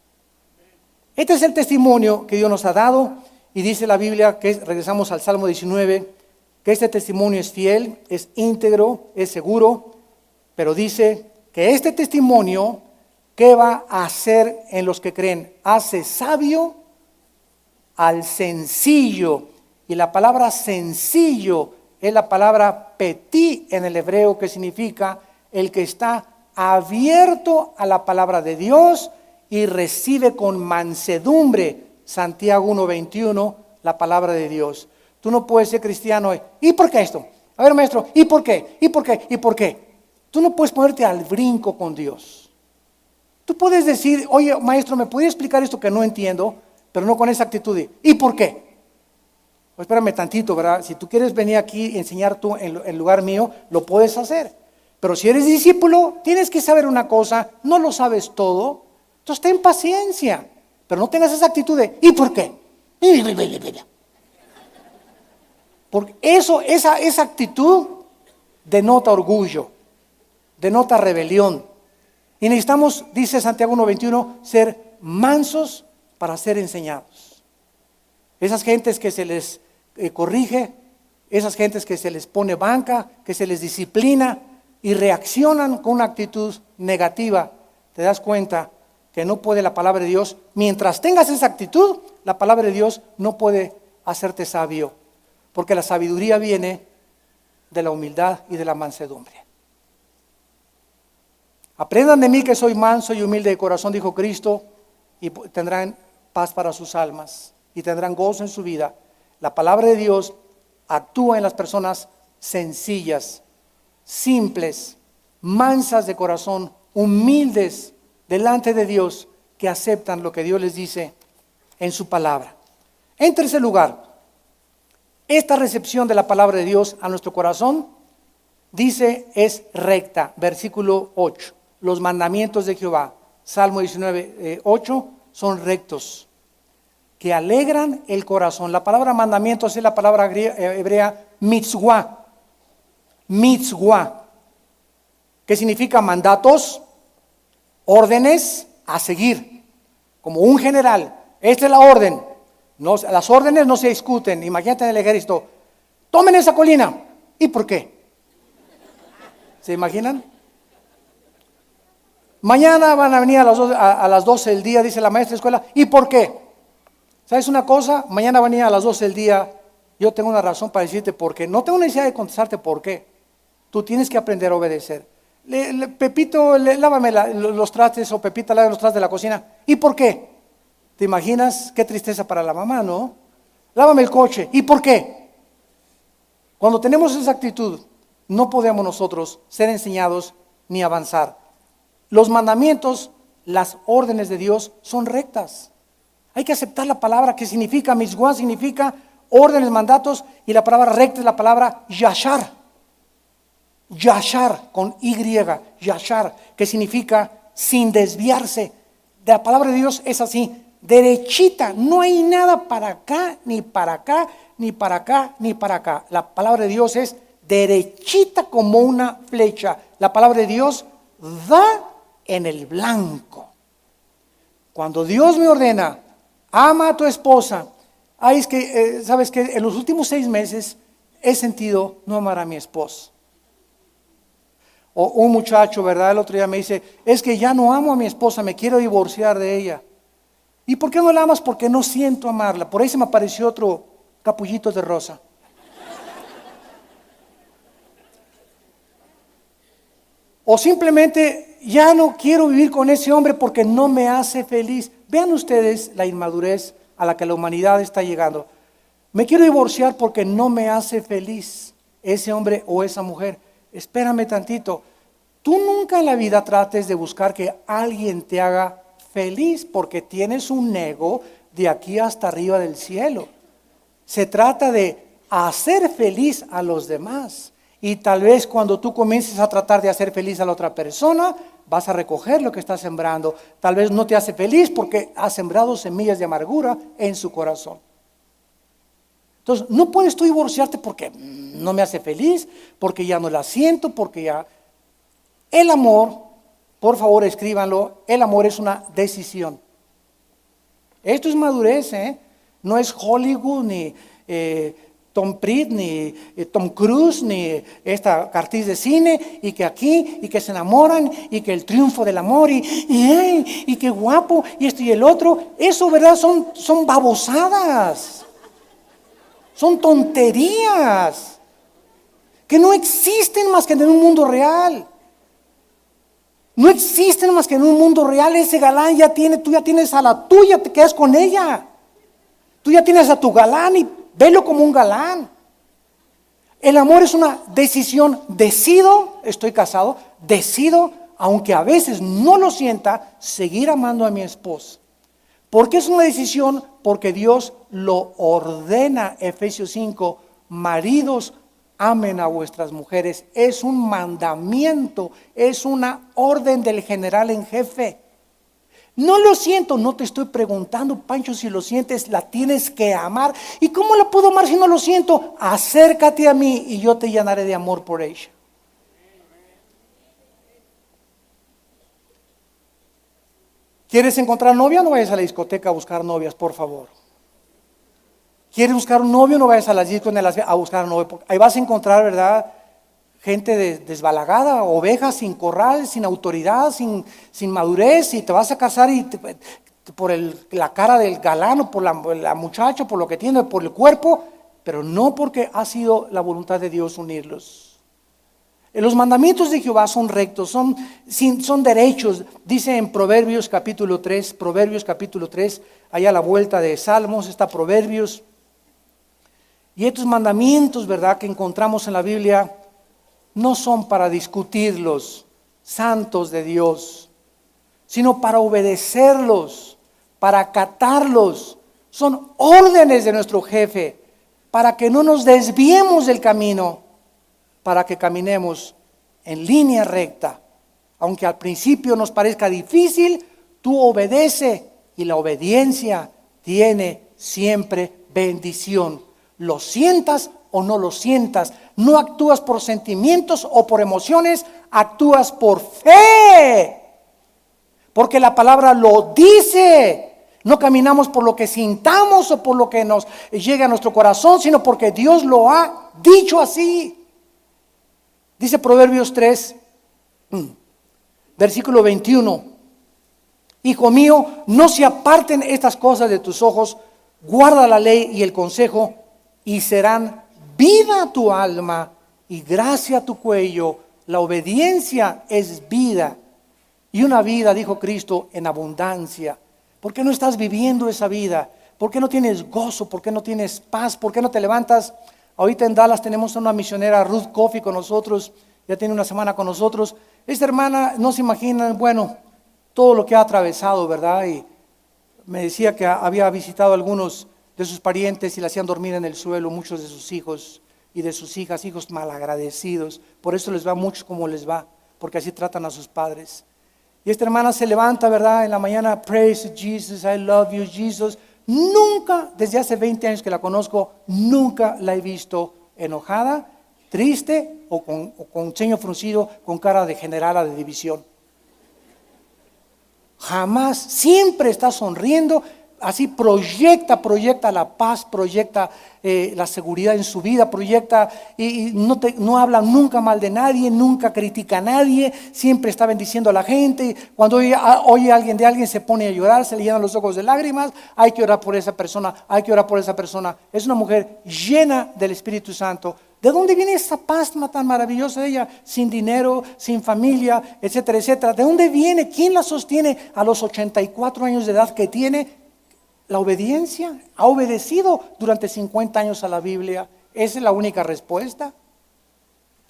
Este es el testimonio que Dios nos ha dado, y dice la Biblia, regresamos al Salmo 19, que este testimonio es fiel, es íntegro, es seguro, pero dice que este testimonio, ¿qué va a hacer en los que creen? Hace sabio al sencillo. Y la palabra sencillo es la palabra petí en el hebreo, que significa el que está abierto a la palabra de Dios y recibe con mansedumbre, Santiago 1:21, la palabra de Dios. Tú no puedes ser cristiano. ¿Y por qué esto? A ver, maestro, ¿y por qué? ¿Y por qué? ¿Y por qué? Tú no puedes ponerte al brinco con Dios. Tú puedes decir, oye, maestro, ¿me podría explicar esto que no entiendo? Pero no con esa actitud de, ¿y por qué? Pues espérame tantito, ¿verdad? Si tú quieres venir aquí y enseñar tú en lugar mío, lo puedes hacer. Pero si eres discípulo, tienes que saber una cosa, no lo sabes todo, entonces ten paciencia. Pero no tengas esa actitud de, ¿y por qué? Porque esa actitud denota orgullo, denota rebelión. Y necesitamos, dice Santiago 1:21, ser mansos para ser enseñados. Esas gentes que se les corrige, esas gentes que se les pone banca, que se les disciplina y reaccionan con una actitud negativa, te das cuenta que no puede la palabra de Dios. Mientras tengas esa actitud, la palabra de Dios no puede hacerte sabio, porque la sabiduría viene de la humildad y de la mansedumbre. Aprendan de mí que soy manso y humilde de corazón, dijo Cristo, y tendrán paz para sus almas y tendrán gozo en su vida. La palabra de Dios actúa en las personas sencillas, simples, mansas de corazón, humildes delante de Dios, que aceptan lo que Dios les dice en su palabra. En tercer lugar, esta recepción de la palabra de Dios a nuestro corazón, dice, es recta. Versículo 8. Los mandamientos de Jehová, Salmo 19:8, son rectos, que alegran el corazón. La palabra mandamientos es la palabra hebrea mitzvah. Mitzvah, que significa mandatos, órdenes a seguir, como un general. Esta es la orden. No, las órdenes no se discuten. Imagínate en el ejército, tomen esa colina. ¿Y por qué? ¿Se imaginan? Mañana van a venir a las 12 del día, dice la maestra de escuela. ¿Y por qué? ¿Sabes una cosa? Mañana van a venir a las 12 del día. Yo tengo una razón para decirte por qué. No tengo necesidad de contestarte por qué. Tú tienes que aprender a obedecer. Pepito, lávame los trastes, o Pepita, lávame los trastes de la cocina. ¿Y por qué? ¿Te imaginas? Qué tristeza para la mamá, ¿no? Lávame el coche. ¿Y por qué? Cuando tenemos esa actitud, no podemos nosotros ser enseñados ni avanzar. Los mandamientos, las órdenes de Dios son rectas. Hay que aceptar la palabra que significa mitzvah, significa órdenes, mandatos, y la palabra recta es la palabra yashar. Yashar con Y, yashar, que significa sin desviarse. De la palabra de Dios es así, derechita, no hay nada para acá, ni para acá, ni para acá, ni para acá. La palabra de Dios es derechita como una flecha. La palabra de Dios da en el blanco. Cuando Dios me ordena, ama a tu esposa, es que, sabes que en los últimos 6 meses he sentido no amar a mi esposa. O un muchacho, ¿verdad? El otro día me dice, es que ya no amo a mi esposa, me quiero divorciar de ella. ¿Y por qué no la amas? Porque no siento amarla. Por ahí se me apareció otro capullito de rosa. O simplemente ya no quiero vivir con ese hombre porque no me hace feliz. Vean ustedes la inmadurez a la que la humanidad está llegando. Me quiero divorciar porque no me hace feliz ese hombre o esa mujer. Espérame tantito. Tú nunca en la vida trates de buscar que alguien te haga feliz, porque tienes un ego de aquí hasta arriba del cielo. Se trata de hacer feliz a los demás. Y tal vez cuando tú comiences a tratar de hacer feliz a la otra persona, vas a recoger lo que estás sembrando. Tal vez no te hace feliz porque has sembrado semillas de amargura en su corazón. Entonces, no puedes tú divorciarte porque no me hace feliz, porque ya no la siento, porque ya... El amor, por favor escríbanlo, el amor es una decisión. Esto es madurez, no es Hollywood, ni Tom Pritt, ni Tom Cruise, ni esta cartiz de cine, y que aquí, y que se enamoran, y que el triunfo del amor, y qué guapo, y esto y el otro. Eso, ¿verdad? Son babosadas. Son tonterías que no existen más que en un mundo real. No existen más que en un mundo real. Ese galán tú ya tienes a la tuya, te quedas con ella. Tú ya tienes a tu galán y velo como un galán. El amor es una decisión. Decido, estoy casado, decido, aunque a veces no lo sienta, seguir amando a mi esposa. ¿Por qué es una decisión? Porque Dios lo ordena. Efesios 5, maridos, amen a vuestras mujeres. Es un mandamiento, es una orden del general en jefe. No lo siento, no te estoy preguntando, Pancho, si lo sientes, la tienes que amar. ¿Y cómo la puedo amar si no lo siento? Acércate a mí y yo te llenaré de amor por ella. ¿Quieres encontrar novia? No vayas a la discoteca a buscar novias, por favor. ¿Quieres buscar un novio? No vayas a las discotecas a buscar un novio, porque ahí vas a encontrar, ¿verdad?, gente desbalagada, ovejas sin corral, sin autoridad, sin madurez, y te vas a casar y por la cara del galán, o por la muchacha, por lo que tiene, por el cuerpo, pero no porque ha sido la voluntad de Dios unirlos. Los mandamientos de Jehová son rectos, son derechos. Dice en Proverbios capítulo 3, allá a la vuelta de Salmos está Proverbios. Y estos mandamientos, ¿verdad?, que encontramos en la Biblia, no son para discutirlos, santos de Dios, sino para obedecerlos, para acatarlos. Son órdenes de nuestro jefe, para que no nos desviemos del camino, para que caminemos en línea recta. Aunque al principio nos parezca difícil, tú obedece, y la obediencia tiene siempre bendición. Lo sientas o no lo sientas, no actúas por sentimientos o por emociones, actúas por fe, porque la palabra lo dice. No caminamos por lo que sintamos o por lo que nos llega a nuestro corazón, sino porque Dios lo ha dicho así. Dice Proverbios 3, versículo 21, hijo mío, no se aparten estas cosas de tus ojos, guarda la ley y el consejo, y serán vida a tu alma y gracia a tu cuello. La obediencia es vida, y una vida, dijo Cristo, en abundancia. ¿Por qué no estás viviendo esa vida? ¿Por qué no tienes gozo? ¿Por qué no tienes paz? ¿Por qué no te levantas? Ahorita en Dallas tenemos a una misionera, Ruth Coffey, con nosotros. Ya tiene una semana con nosotros. Esta hermana, no se imaginan, bueno, todo lo que ha atravesado, ¿verdad? Y me decía que había visitado a algunos de sus parientes y la hacían dormir en el suelo, muchos de sus hijos y de sus hijas, hijos malagradecidos. Por eso les va mucho como les va, porque así tratan a sus padres. Y esta hermana se levanta, ¿verdad?, en la mañana, praise Jesus, I love you, Jesus. Nunca, desde hace 20 años que la conozco, nunca la he visto enojada, triste o con ceño fruncido, con cara de generala de división. Jamás, siempre está sonriendo. Así proyecta la paz, proyecta la seguridad en su vida, proyecta y no habla nunca mal de nadie, nunca critica a nadie, siempre está bendiciendo a la gente. Cuando oye a alguien de alguien se pone a llorar, se le llenan los ojos de lágrimas. Hay que orar por esa persona, hay que orar por esa persona. Es una mujer llena del Espíritu Santo. ¿De dónde viene esa paz tan maravillosa de ella? Sin dinero, sin familia, etcétera, etcétera. ¿De dónde viene? ¿Quién la sostiene a los 84 años de edad que tiene? La obediencia. Ha obedecido durante 50 años a la Biblia. Esa es la única respuesta.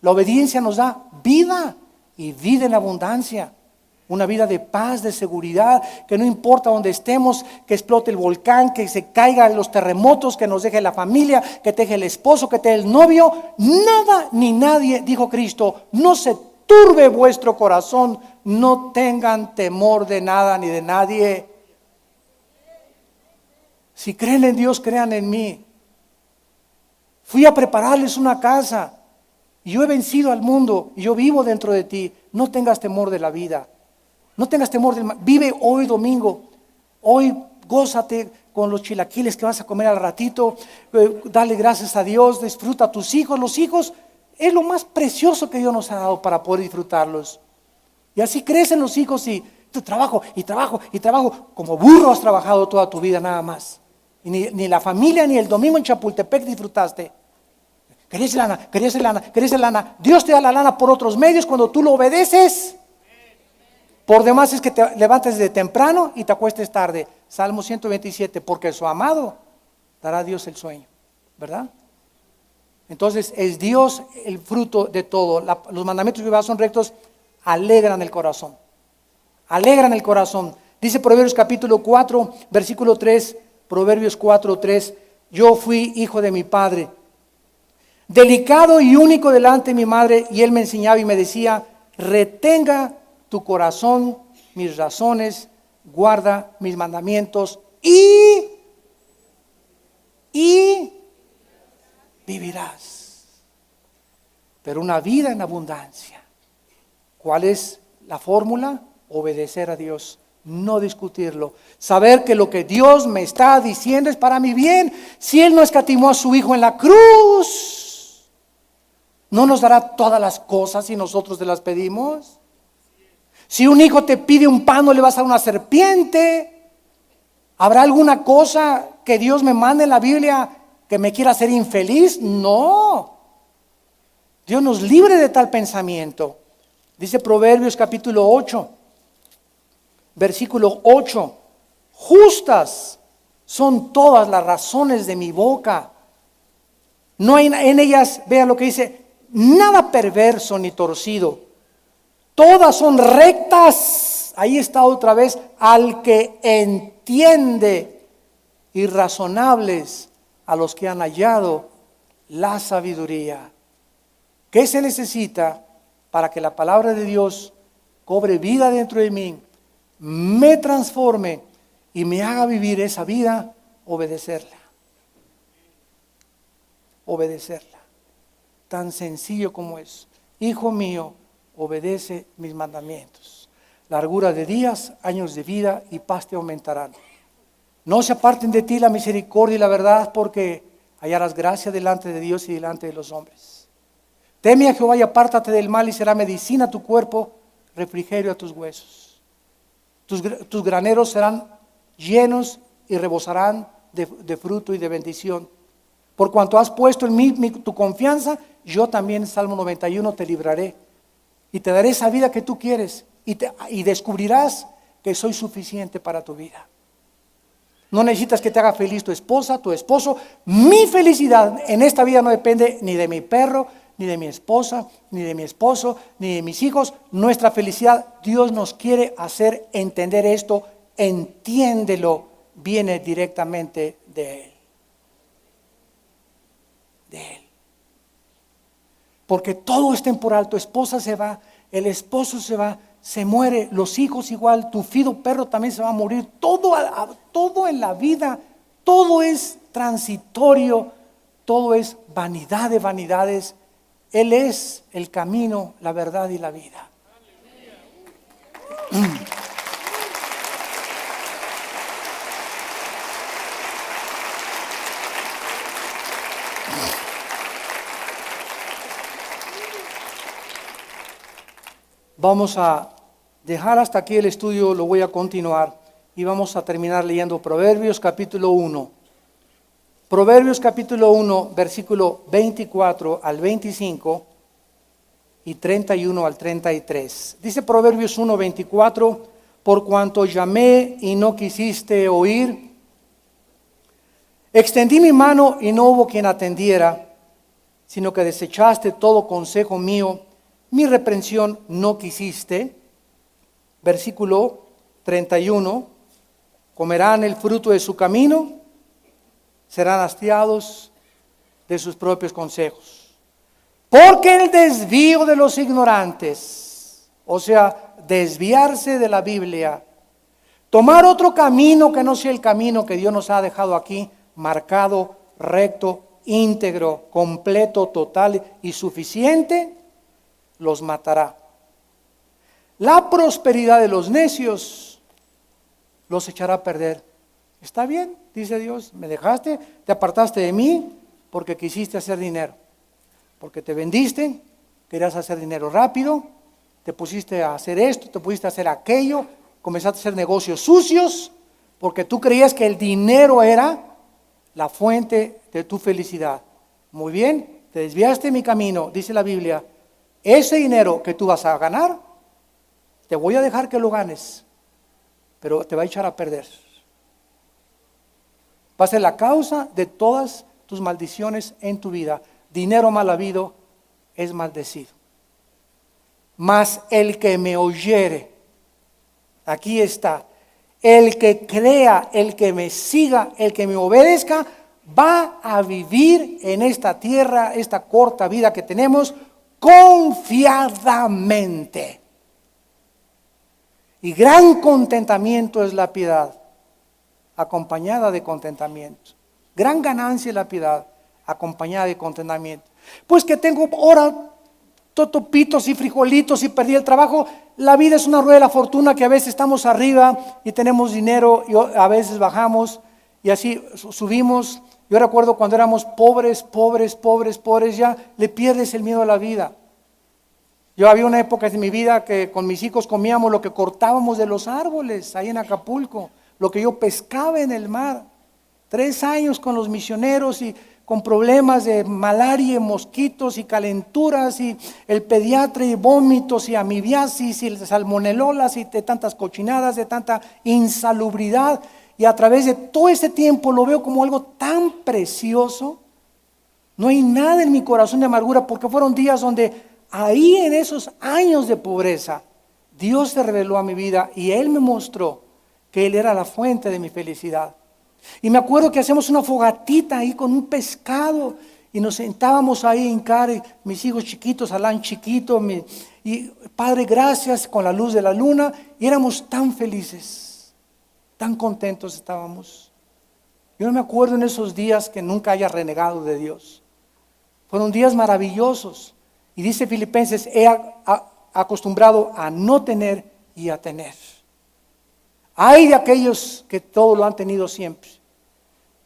La obediencia nos da vida, y vida en abundancia. Una vida de paz, de seguridad, que no importa donde estemos, que explote el volcán, que se caigan los terremotos, que nos deje la familia, que te deje el esposo, que te deje el novio. Nada ni nadie, dijo Cristo, no se turbe vuestro corazón, no tengan temor de nada ni de nadie. Si creen en Dios, crean en mí. Fui a prepararles una casa, y yo he vencido al mundo, y yo vivo dentro de ti. No tengas temor de la vida. No tengas temor del mal. Vive hoy domingo. Hoy gózate con los chilaquiles que vas a comer al ratito. Dale gracias a Dios. Disfruta a tus hijos. Los hijos es lo más precioso que Dios nos ha dado para poder disfrutarlos. Y así crecen los hijos, y tu trabajo, y trabajo, y trabajo. Como burro has trabajado toda tu vida nada más. Y ni la familia ni el domingo en Chapultepec disfrutaste. Querías lana. Dios te da la lana por otros medios cuando tú lo obedeces. Por demás es que te levantes de temprano y te acuestes tarde. Salmo 127, porque su amado dará a Dios el sueño, ¿verdad? Entonces es Dios el fruto de todo. Los mandamientos de Jehová son rectos, alegran el corazón. Alegran el corazón. Dice Proverbios capítulo 4, versículo 3, Proverbios 4, 3. Yo fui hijo de mi padre, delicado y único delante de mi madre, y él me enseñaba y me decía, retenga tu corazón mis razones, guarda mis mandamientos y vivirás. Pero una vida en abundancia. ¿Cuál es la fórmula? Obedecer a Dios, no discutirlo. Saber que lo que Dios me está diciendo es para mi bien. Si Él no escatimó a su Hijo en la cruz, ¿no nos dará todas las cosas si nosotros te las pedimos? Si un hijo te pide un pan, ¿no le vas a dar una serpiente? ¿Habrá alguna cosa que Dios me mande en la Biblia que me quiera hacer infeliz? No. Dios nos libre de tal pensamiento. Dice Proverbios capítulo 8, versículo 8. Justas son todas las razones de mi boca. No hay en ellas, vea lo que dice, nada perverso ni torcido. Todas son rectas. Ahí está otra vez, al que entiende, y razonables a los que han hallado la sabiduría. ¿Qué se necesita para que la palabra de Dios cobre vida dentro de mí, me transforme y me haga vivir esa vida? Obedecerla. Obedecerla. Tan sencillo como es. Hijo mío, obedece mis mandamientos. Largura de días, años de vida y paz te aumentarán. No se aparten de ti la misericordia y la verdad, porque hallarás gracia delante de Dios y delante de los hombres. Teme a Jehová y apártate del mal, y será medicina a tu cuerpo, refrigerio a tus huesos. Tus graneros serán llenos y rebosarán de fruto y de bendición. Por cuanto has puesto en mí tu confianza, yo también, Salmo 91, te libraré. Y te daré esa vida que tú quieres, y descubrirás que soy suficiente para tu vida. No necesitas que te haga feliz tu esposa, tu esposo. Mi felicidad en esta vida no depende ni de mi perro, ni de mi esposa, ni de mi esposo, ni de mis hijos. Nuestra felicidad, Dios nos quiere hacer entender esto. Entiéndelo, viene directamente de Él. De Él. Porque todo es temporal. Tu esposa se va, el esposo se va, se muere, los hijos igual, tu fido perro también se va a morir. Todo en la vida, todo es transitorio, todo es vanidad de vanidades. Él es el camino, la verdad y la vida. Vamos a dejar hasta aquí el estudio, lo voy a continuar y vamos a terminar leyendo Proverbios capítulo 1. Proverbios capítulo 1, versículo 24 al 25 y 31 al 33. Dice Proverbios 1, 24, por cuanto llamé y no quisiste oír, extendí mi mano y no hubo quien atendiera, sino que desechaste todo consejo mío, mi reprensión no quisiste. Versículo 31, comerán el fruto de su camino, serán hastiados de sus propios consejos. Porque el desvío de los ignorantes, o sea, desviarse de la Biblia, tomar otro camino que no sea el camino que Dios nos ha dejado aquí, marcado, recto, íntegro, completo, total y suficiente, los matará. La prosperidad de los necios los echará a perder. Está bien, dice Dios, me dejaste, te apartaste de mí porque quisiste hacer dinero, porque te vendiste, querías hacer dinero rápido, te pusiste a hacer esto, te pusiste a hacer aquello, comenzaste a hacer negocios sucios, porque tú creías que el dinero era la fuente de tu felicidad. Muy bien, te desviaste de mi camino, dice la Biblia. Ese dinero que tú vas a ganar, te voy a dejar que lo ganes, pero te va a echar a perder. Va a ser la causa de todas tus maldiciones en tu vida. dinero mal habido es maldecido. Mas el que me oyere, aquí está, el que crea, el que me siga, el que me obedezca, va a vivir en esta tierra, esta corta vida que tenemos, confiadamente. Y gran contentamiento es la piedad, acompañada de contentamiento. Gran ganancia es la piedad, acompañada de contentamiento. Pues que tengo ahora totopitos y frijolitos y perdí el trabajo. La vida es una rueda de la fortuna que a veces estamos arriba y tenemos dinero y a veces bajamos y así subimos. Yo recuerdo cuando éramos pobres, ya le pierdes el miedo a la vida. Yo había una época de mi vida que con mis hijos comíamos lo que cortábamos de los árboles ahí en Acapulco, lo que yo pescaba en el mar. 3 años con los misioneros y con problemas de malaria, y mosquitos y calenturas y el pediatra y vómitos y amibiasis y salmonelolas y de tantas cochinadas, de tanta insalubridad. Y a través de todo ese tiempo lo veo como algo tan precioso. No hay nada en mi corazón de amargura porque fueron días donde ahí en esos años de pobreza Dios se reveló a mi vida y Él me mostró que Él era la fuente de mi felicidad. Y me acuerdo que hacemos una fogatita ahí con un pescado y nos sentábamos ahí en hincar, mis hijos chiquitos, Alán chiquito, y Padre gracias con la luz de la luna, y éramos tan felices, tan contentos estábamos. Yo no me acuerdo en esos días que nunca haya renegado de Dios. Fueron días maravillosos. Y dice Filipenses, he acostumbrado a no tener y a tener. Hay de aquellos que todo lo han tenido siempre,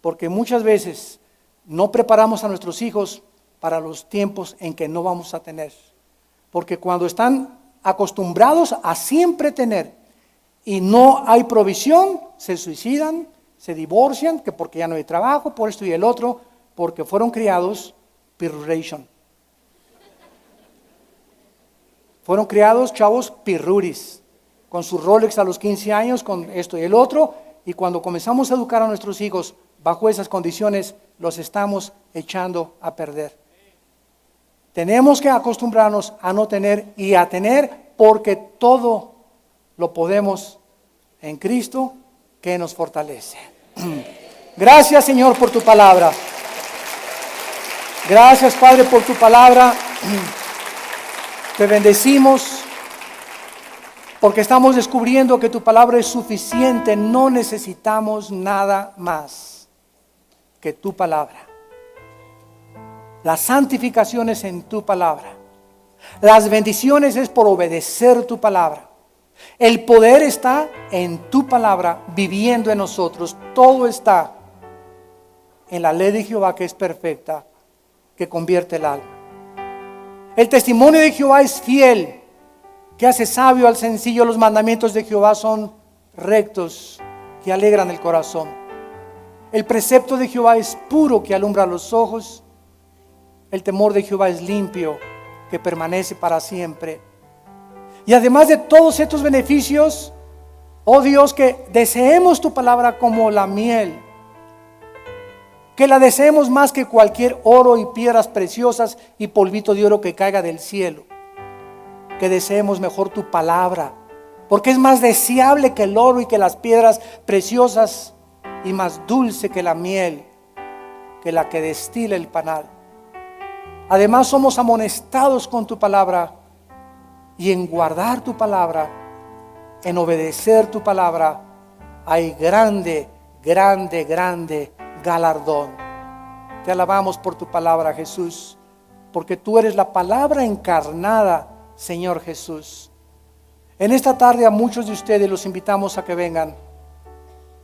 porque muchas veces no preparamos a nuestros hijos para los tiempos en que no vamos a tener. Porque cuando están acostumbrados a siempre tener y no hay provisión, se suicidan, se divorcian, que porque ya no hay trabajo, por esto y el otro, porque fueron criados pirruration. Fueron criados chavos pirruris, con su Rolex a los 15 años, con esto y el otro, y cuando comenzamos a educar a nuestros hijos bajo esas condiciones, los estamos echando a perder. Tenemos que acostumbrarnos a no tener y a tener, porque todo lo podemos en Cristo que nos fortalece. Gracias, Señor, por tu palabra. Gracias, Padre, por tu palabra. Te bendecimos porque estamos descubriendo que tu palabra es suficiente. No necesitamos nada más que tu palabra. La santificación es en tu palabra. Las bendiciones es por obedecer tu palabra. El poder está en tu palabra viviendo en nosotros. Todo está en la ley de Jehová que es perfecta, que convierte el alma. El testimonio de Jehová es fiel, que hace sabio al sencillo. Los mandamientos de Jehová son rectos, que alegran el corazón. El precepto de Jehová es puro, que alumbra los ojos. El temor de Jehová es limpio, que permanece para siempre. Y además de todos estos beneficios, oh Dios, que deseemos tu palabra como la miel, que la deseemos más que cualquier oro y piedras preciosas y polvito de oro que caiga del cielo. Que deseemos mejor tu palabra, porque es más deseable que el oro y que las piedras preciosas, y más dulce que la miel, que la que destila el panal. Además somos amonestados con tu palabra, y en guardar tu palabra, en obedecer tu palabra, hay grande galardón. Te alabamos por tu palabra, Jesús, porque tú eres la palabra encarnada, Señor Jesús. En esta tarde a muchos de ustedes los invitamos a que vengan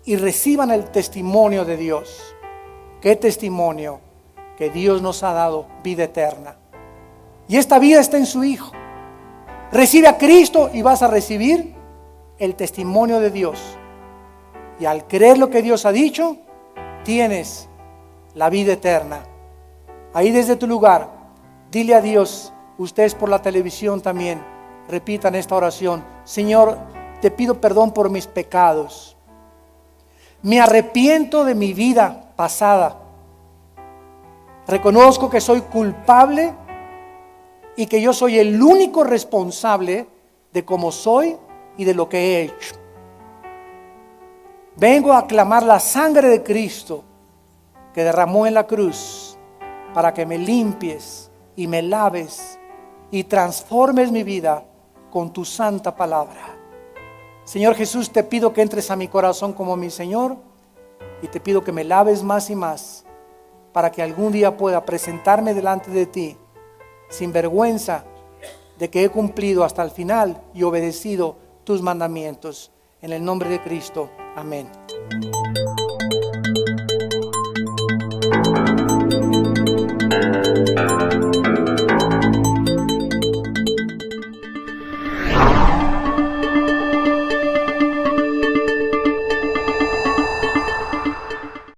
y reciban el testimonio de Dios. ¿Qué testimonio? Que Dios nos ha dado vida eterna. Y esta vida está en su Hijo. Recibe a Cristo y vas a recibir el testimonio de Dios. Y al creer lo que Dios ha dicho, tienes la vida eterna. Ahí desde tu lugar, dile a Dios, ustedes por la televisión también, repitan esta oración. Señor, te pido perdón por mis pecados. Me arrepiento de mi vida pasada. Reconozco que soy culpable y que yo soy el único responsable de cómo soy y de lo que he hecho. Vengo a clamar la sangre de Cristo que derramó en la cruz para que me limpies y me laves y transformes mi vida con tu santa palabra. Señor Jesús, te pido que entres a mi corazón como mi Señor y te pido que me laves más y más para que algún día pueda presentarme delante de ti sin vergüenza de que he cumplido hasta el final y obedecido tus mandamientos. En el nombre de Cristo, amén.